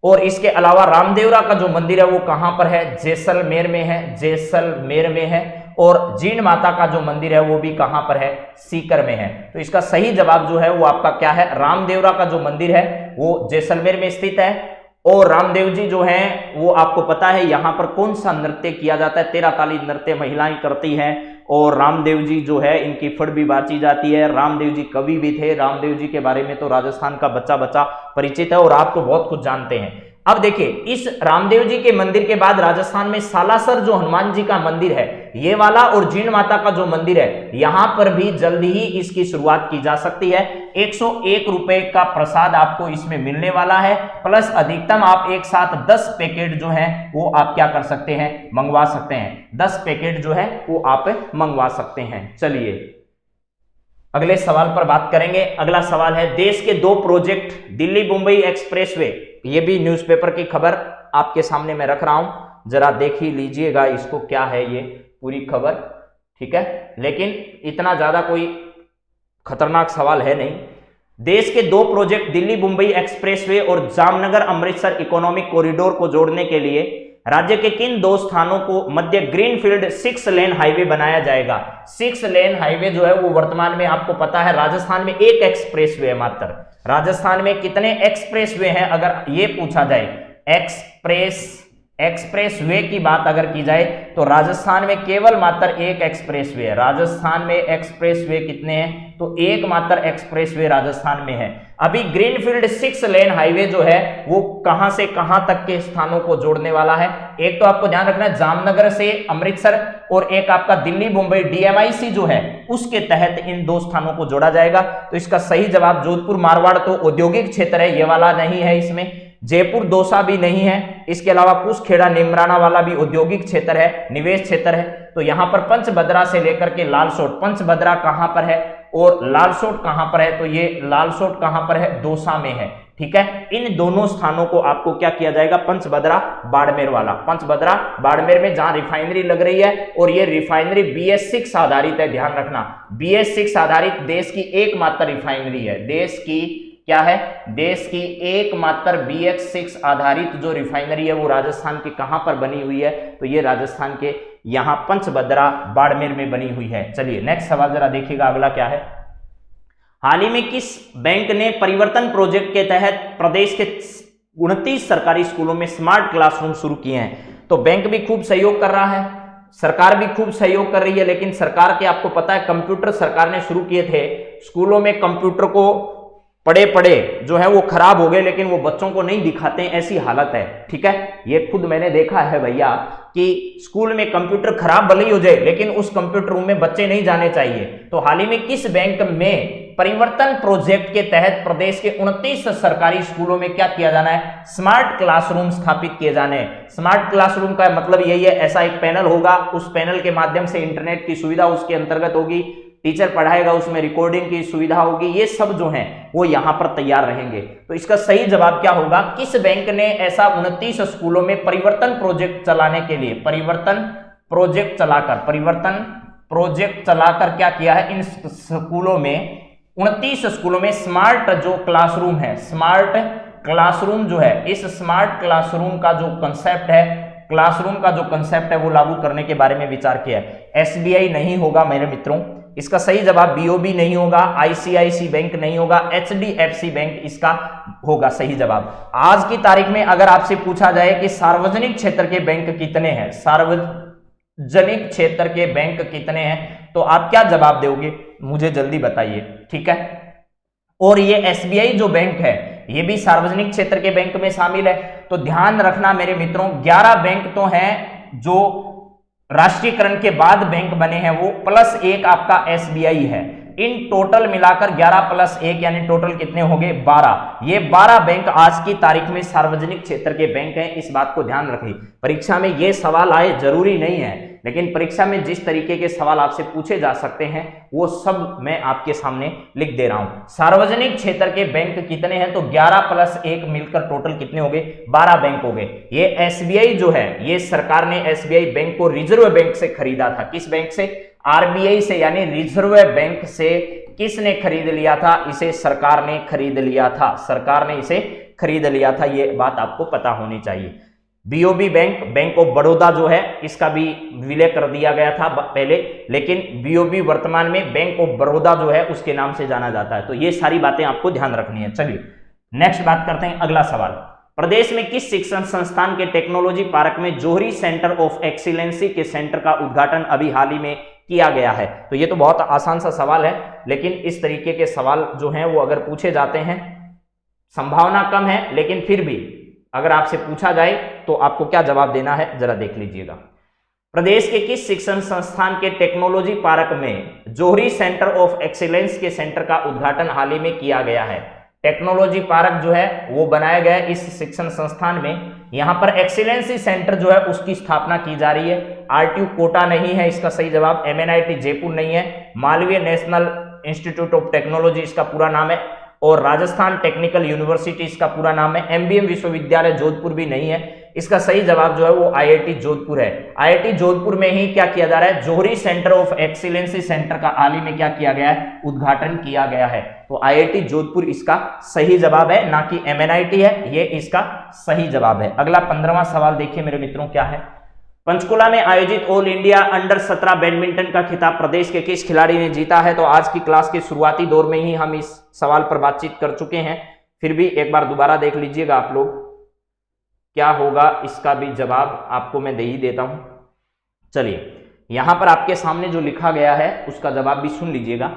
और इसके अलावा रामदेवरा का जो मंदिर है वो कहां पर है, जैसलमेर में है, जैसलमेर में है। और जीन माता का जो मंदिर है वो भी कहां पर है, सीकर में है। तो इसका सही जवाब जो है वो आपका क्या है, रामदेवरा का जो मंदिर है वो जैसलमेर में स्थित है। और रामदेव जी जो हैं वो आपको पता है यहां पर कौन सा नृत्य किया जाता है, 13 ताली नृत्य महिलाएं करती हैं। और रामदेव जी जो है इनकी फड़ भी बाची जाती है। रामदेव जी कवि भी थे। रामदेव जी के बारे में तो राजस्थान का बच्चा बच्चा परिचित है और आप तो बहुत कुछ जानते हैं। अब देखिए, इस रामदेव जी के मंदिर के बाद राजस्थान में सालासर जो हनुमान जी का मंदिर है ये वाला, और जीण माता का जो मंदिर है यहां पर भी जल्दी ही इसकी शुरुआत की जा सकती है। 101 रुपए का प्रसाद आपको इसमें मिलने वाला है, प्लस अधिकतम आप एक साथ 10 पैकेट जो है वो आप क्या कर सकते हैं, मंगवा सकते हैं। 10 पैकेट जो है वो आप मंगवा सकते हैं। चलिए अगले सवाल पर बात करेंगे। अगला सवाल है, देश के 2 प्रोजेक्ट दिल्ली मुंबई एक्सप्रेसवे, ये भी न्यूज़पेपर की खबर आपके सामने मैं रख रहा हूं, जरा देख ही लीजिएगा इसको, क्या है ये पूरी खबर। ठीक है, लेकिन इतना ज्यादा कोई खतरनाक सवाल है नहीं। देश के 2 प्रोजेक्ट दिल्ली मुंबई एक्सप्रेसवे और जामनगर अमृतसर इकोनॉमिक कॉरिडोर को जोड़ने के लिए राज्य के किन 2 स्थानों को मध्य ग्रीनफील्ड 6 लेन हाईवे बनाया जाएगा। 6 लेन हाईवे जो है वो वर्तमान में आपको पता है राजस्थान में 1 एक्सप्रेसवे है मात्र। राजस्थान में कितने एक्सप्रेसवे हैं अगर ये पूछा जाए, एक्सप्रेसवे की बात अगर की जाए तो राजस्थान में केवल मात्र 1 एक्सप्रेसवे है। राजस्थान में एक्सप्रेसवे कितने हैं, तो 1 मात्र एक्सप्रेसवे राजस्थान में है। अभी ग्रीनफील्ड 6 लेन हाईवे जो है वो कहां से कहां तक के स्थानों को जोड़ने वाला है। एक तो आपको ध्यान रखना है जामनगर से अमृतसर, और एक आपका दिल्ली मुंबई DMIC जो है उसके तहत इन 2 स्थानों को जोड़ा जाएगा। तो इसका सही जवाब जोधपुर मारवाड़ तो औद्योगिक क्षेत्र है, ये वाला नहीं है इसमें। जयपुर दौसा भी नहीं है। इसके अलावा कुसखेड़ा निमराना वाला भी औद्योगिक क्षेत्र है, निवेश क्षेत्र है। तो यहां पर पंचभद्रा से लेकर के लालसोट, पंचभद्रा कहां पर है और लालसोट कहां पर है, तो ये लालसोट कहां पर है, दौसा में है। ठीक है। इन दोनों स्थानों को आपको क्या किया जाएगा, पंचभद्रा बाड़मेर वाला, पंचभद्रा बाड़मेर में जहां रिफाइनरी लग रही है और ये रिफाइनरी BS6 आधारित है, ध्यान रखना BS6 आधारित देश की एकमात्र रिफाइनरी है, देश की क्या है, देश की एकमात्र BS6 आधारित जो रिफाइनरी है वो राजस्थान के कहां पर बनी हुई है, तो ये राजस्थान के यहां पंचभद्रा बाड़मेर में बनी हुई है। चलिए नेक्स्ट सवाल जरा देखिएगा, अगला क्या है, हाल ही में किस बैंक ने परिवर्तन प्रोजेक्ट के तहत प्रदेश के 29 सरकारी स्कूलों में स्मार्ट क्लासरूम शुरू किए हैं। तो बैंक भी खूब सहयोग कर रहा है, सरकार भी खूब सहयोग कर रही है, लेकिन सरकार के आपको पता है कंप्यूटर सरकार ने शुरू किए थे, स्कूलों में कंप्यूटर को पड़े पड़े जो है वो खराब हो गए, लेकिन वो बच्चों को नहीं दिखाते हैं, ऐसी हालत है, ठीक है। ये खुद मैंने देखा है भैया कि स्कूल में कंप्यूटर खराब भले ही हो जाए लेकिन उस कंप्यूटर रूम में बच्चे नहीं जाने चाहिए। तो हाल ही में किस बैंक में परिवर्तन प्रोजेक्ट के तहत प्रदेश के 29 सरकारी स्कूलों में क्या किया जाना है, स्मार्ट क्लासरूम स्थापित किए जाने हैं। स्मार्ट क्लासरूम का मतलब यही है, ऐसा एक पैनल होगा, उस पैनल के माध्यम से इंटरनेट की सुविधा उसके अंतर्गत होगी, टीचर पढ़ाएगा, उसमें रिकॉर्डिंग की सुविधा होगी, ये सब जो है वो यहां पर तैयार रहेंगे। तो इसका सही जवाब क्या होगा, किस बैंक ने ऐसा 29 स्कूलों में परिवर्तन प्रोजेक्ट चलाने के लिए, परिवर्तन प्रोजेक्ट चलाकर क्या किया है, इन स्कूलों में 29 स्कूलों में स्मार्ट जो क्लासरूम है, स्मार्ट क्लासरूम जो है, इस स्मार्ट क्लासरूम का जो कंसेप्ट है, क्लासरूम का जो कंसेप्ट है वो लागू करने के बारे में विचार किया है। SBI नहीं होगा मेरे मित्रों, इसका सही जवाब BOB नहीं होगा, ICICI बैंक नहीं होगा, HDFC बैंक इसका होगा सही जवाब। आज की तारीख में अगर आपसे पूछा जाए कि सार्वजनिक क्षेत्र के बैंक कितने हैं, सार्वजनिक क्षेत्र के बैंक कितने हैं, तो आप क्या जवाब दोगे, मुझे जल्दी बताइए, ठीक है। और ये SBI जो बैंक है ये भी सार्वजनिक क्षेत्र के बैंक में शामिल है। तो ध्यान रखना मेरे मित्रों, 11 बैंक तो हैं जो राष्ट्रीयकरण के बाद बैंक बने हैं, वो +1 आपका SBI है। इन टोटल मिलाकर 11 + 1 यानी टोटल कितने हो गए, 12। ये 12 बैंक आज की तारीख में सार्वजनिक क्षेत्र के बैंक हैं, इस बात को ध्यान रखें। परीक्षा में ये सवाल आए जरूरी नहीं है, लेकिन परीक्षा में जिस तरीके के सवाल आपसे पूछे जा सकते हैं वो सब मैं आपके सामने लिख दे रहा हूं। सार्वजनिक क्षेत्र के बैंक कितने हैं, तो 11 + 1 मिलकर टोटल कितने हो गए, 12 बैंक हो गए। ये SBI जो है, ये सरकार ने SBI बैंक को रिजर्व बैंक से खरीदा था। किस बैंक से, RBI से, यानी रिजर्व बैंक से किसने खरीद लिया था, इसे सरकार ने खरीद लिया था, सरकार ने इसे खरीद लिया था, ये बात आपको पता होनी चाहिए। BOB bank, bank of Baroda जो है, इसका भी विलय कर दिया गया था पहले, लेकिन BOB वर्तमान में बैंक ऑफ बड़ौदा जो है उसके नाम से जाना जाता है। तो ये सारी बातें आपको ध्यान रखनी है। चलिए नेक्स्ट बात करते हैं, अगला सवाल, प्रदेश में किस शिक्षण संस्थान के टेक्नोलॉजी पार्क में जौहरी सेंटर ऑफ एक्सीलेंसी के सेंटर का उद्घाटन अभी हाल ही में किया गया है। तो ये तो बहुत आसान सा सवाल है, लेकिन इस तरीके के सवाल जो हैं वो अगर पूछे जाते हैं, संभावना कम है, लेकिन फिर भी अगर आपसे पूछा जाए तो आपको क्या जवाब देना है, जरा देख लीजिएगा। प्रदेश के किस शिक्षण संस्थान के टेक्नोलॉजी पार्क में जौहरी सेंटर ऑफ एक्सीलेंस के सेंटर का उद्घाटन हाल ही में किया गया है। टेक्नोलॉजी पार्क जो है वो बनाया गया है इस शिक्षण संस्थान में, यहां पर एक्सीलेंसी सेंटर जो है उसकी स्थापना की जा रही है। RTU कोटा नहीं है इसका सही जवाब, MNIT जयपुर नहीं है, Malviya national institute of technology इसका पूरा नाम है, और राजस्थान टेक्निकल यूनिवर्सिटी इसका पूरा नाम है, MBM विश्वविद्यालय जोधपुर भी नहीं है। इसका सही जवाब जो है वो IIT जोधपुर है। IIT जोधपुर में ही क्या किया जा रहा है, जौहरी सेंटर ऑफ एक्सीलेंसी सेंटर का हाल ही में क्या किया गया है, उद्घाटन किया गया है। तो IIT जोधपुर इसका सही जवाब है, ना कि MNIT है, ये इसका सही जवाब है। अगला 15वां सवाल देखिए मेरे मित्रों क्या है, पंचकुला में आयोजित ऑल इंडिया अंडर 17 बैडमिंटन का खिताब प्रदेश के किस खिलाड़ी ने जीता है। तो आज की क्लास के शुरुआती दौर में ही हम इस सवाल पर बातचीत कर चुके हैं, फिर भी एक बार दोबारा देख लीजिएगा आप लोग, क्या होगा इसका भी जवाब आपको मैं दे ही देता हूं। चलिए यहां पर आपके सामने जो लिखा गया है उसका जवाब भी सुन लीजिएगा।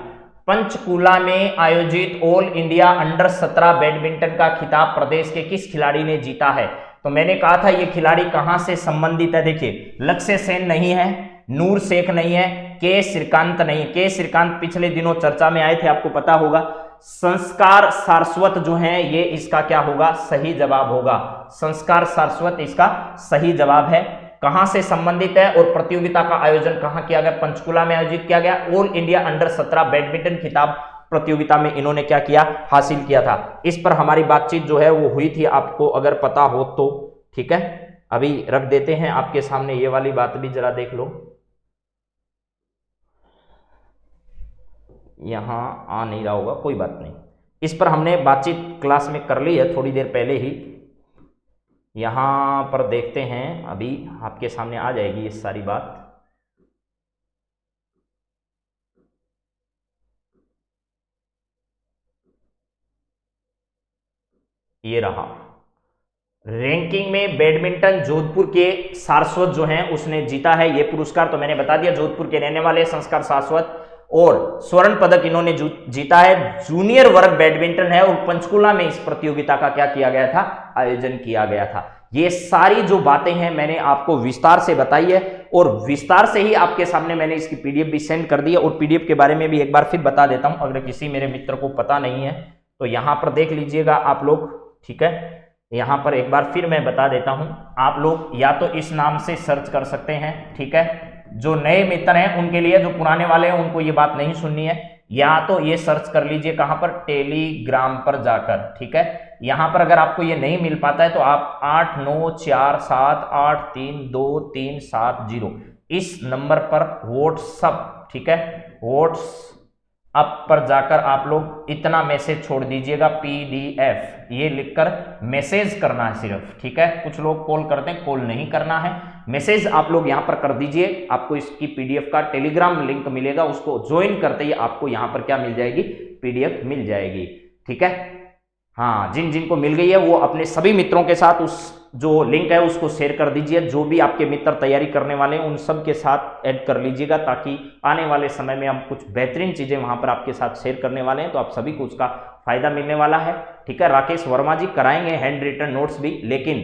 पंचकुला में आयोजित ऑल इंडिया अंडर 17 बैडमिंटन का खिताब प्रदेश के किस खिलाड़ी ने जीता है। तो मैंने कहा था ये खिलाड़ी कहां से संबंधित है, देखिए लक्ष्य सेन नहीं है, नूर शेख नहीं है, के श्रीकांत नहीं। के श्रीकांत पिछले दिनों चर्चा में आए थे, आपको पता होगा। संस्कार सारस्वत जो है ये इसका क्या होगा, सही जवाब होगा। संस्कार सारस्वत इसका सही जवाब है। कहां से संबंधित है और प्रतियोगिता का आयोजन कहां किया गया, पंचकुला में आयोजित किया गया। ऑल इंडिया अंडर 17 बैडमिंटन खिताब प्रतियोगिता में इन्होंने क्या किया, हासिल किया था। इस पर हमारी बातचीत जो है वो हुई थी, आपको अगर पता हो तो। ठीक है, अभी रख देते हैं आपके सामने, ये वाली बात भी जरा देख लो। यहां आ नहीं रहा होगा, कोई बात नहीं। इस पर हमने बातचीत क्लास में कर ली है थोड़ी देर पहले ही। यहां पर देखते हैं, अभी आपके सामने आ जाएगी ये सारी बात। ये रहा, रैंकिंग में बैडमिंटन जोधपुर के सारस्वत जो हैं उसने जीता है ये पुरस्कार। तो मैंने बता दिया जोधपुर के रहने वाले संस्कार सारस्वत, और स्वर्ण पदक इन्होंने जीता है। जूनियर वर्ग बैडमिंटन है, और पंचकुला में इस प्रतियोगिता का क्या किया गया था, आयोजन किया गया था। ये सारी जो बातें हैं मैंने आपको विस्तार से बताई है, और विस्तार से ही आपके सामने मैंने इसकी पीडीएफ भी सेंड कर दी है। और पीडीएफ के बारे में भी एक बार फिर बता देता हूं, अगर किसी मेरे मित्र को पता नहीं है तो यहां पर देख लीजिएगा आप लोग। ठीक है, यहां पर एक बार फिर मैं बता देता हूं, आप लोग या तो इस नाम से सर्च कर सकते हैं। ठीक है, जो नए मित्र हैं उनके लिए, जो पुराने वाले हैं उनको ये बात नहीं सुननी है, या तो ये सर्च कर लीजिए कहां पर, टेलीग्राम पर जाकर। ठीक है, यहां पर अगर आपको ये नहीं मिल पाता है तो आप 8947832370 इस नंबर पर व्हाट्सअप, ठीक है, व्हाट्सअप पर जाकर आप लोग इतना मैसेज छोड़ दीजिएगा, PDF ये लिखकर मैसेज करना है सिर्फ। ठीक है, कुछ लोग कॉल करते हैं, कॉल नहीं करना है, मैसेज आप लोग यहां पर कर दीजिए। आपको इसकी PDF का टेलीग्राम लिंक मिलेगा, उसको ज्वाइन करते ही आपको यहां पर क्या मिल जाएगी, PDF मिल जाएगी। ठीक है, हाँ, जिन जिन को मिल गई है वो अपने सभी मित्रों के साथ उस जो लिंक है उसको शेयर कर दीजिए। जो भी आपके मित्र तैयारी करने वाले हैं उन सब के साथ ऐड कर लीजिएगा, ताकि आने वाले समय में हम कुछ बेहतरीन चीजें वहां पर आपके साथ शेयर करने वाले हैं, तो आप सभी को उसका फायदा मिलने वाला है। ठीक है, राकेश वर्मा जी कराएंगे हैंड रिटन नोट्स भी, लेकिन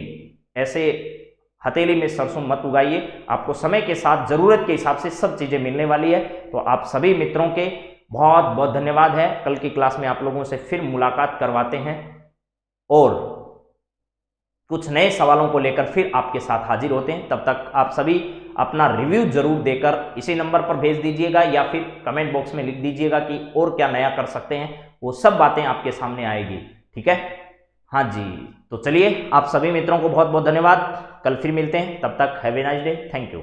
ऐसे हथेली में सरसों मत उगाइए, आपको समय के साथ जरूरत के हिसाब से सब चीजें मिलने वाली है। तो आप सभी मित्रों के बहुत बहुत धन्यवाद है। कल की क्लास में आप लोगों से फिर मुलाकात करवाते हैं, और कुछ नए सवालों को लेकर फिर आपके साथ हाजिर होते हैं। तब तक आप सभी अपना रिव्यू जरूर देकर इसी नंबर पर भेज दीजिएगा, या फिर कमेंट बॉक्स में लिख दीजिएगा कि और क्या नया कर सकते हैं, वो सब बातें आपके सामने आएगी। ठीक है, हाँ जी, तो चलिए आप सभी मित्रों को बहुत बहुत धन्यवाद। कल फिर मिलते हैं, तब तक have a nice day, thank you.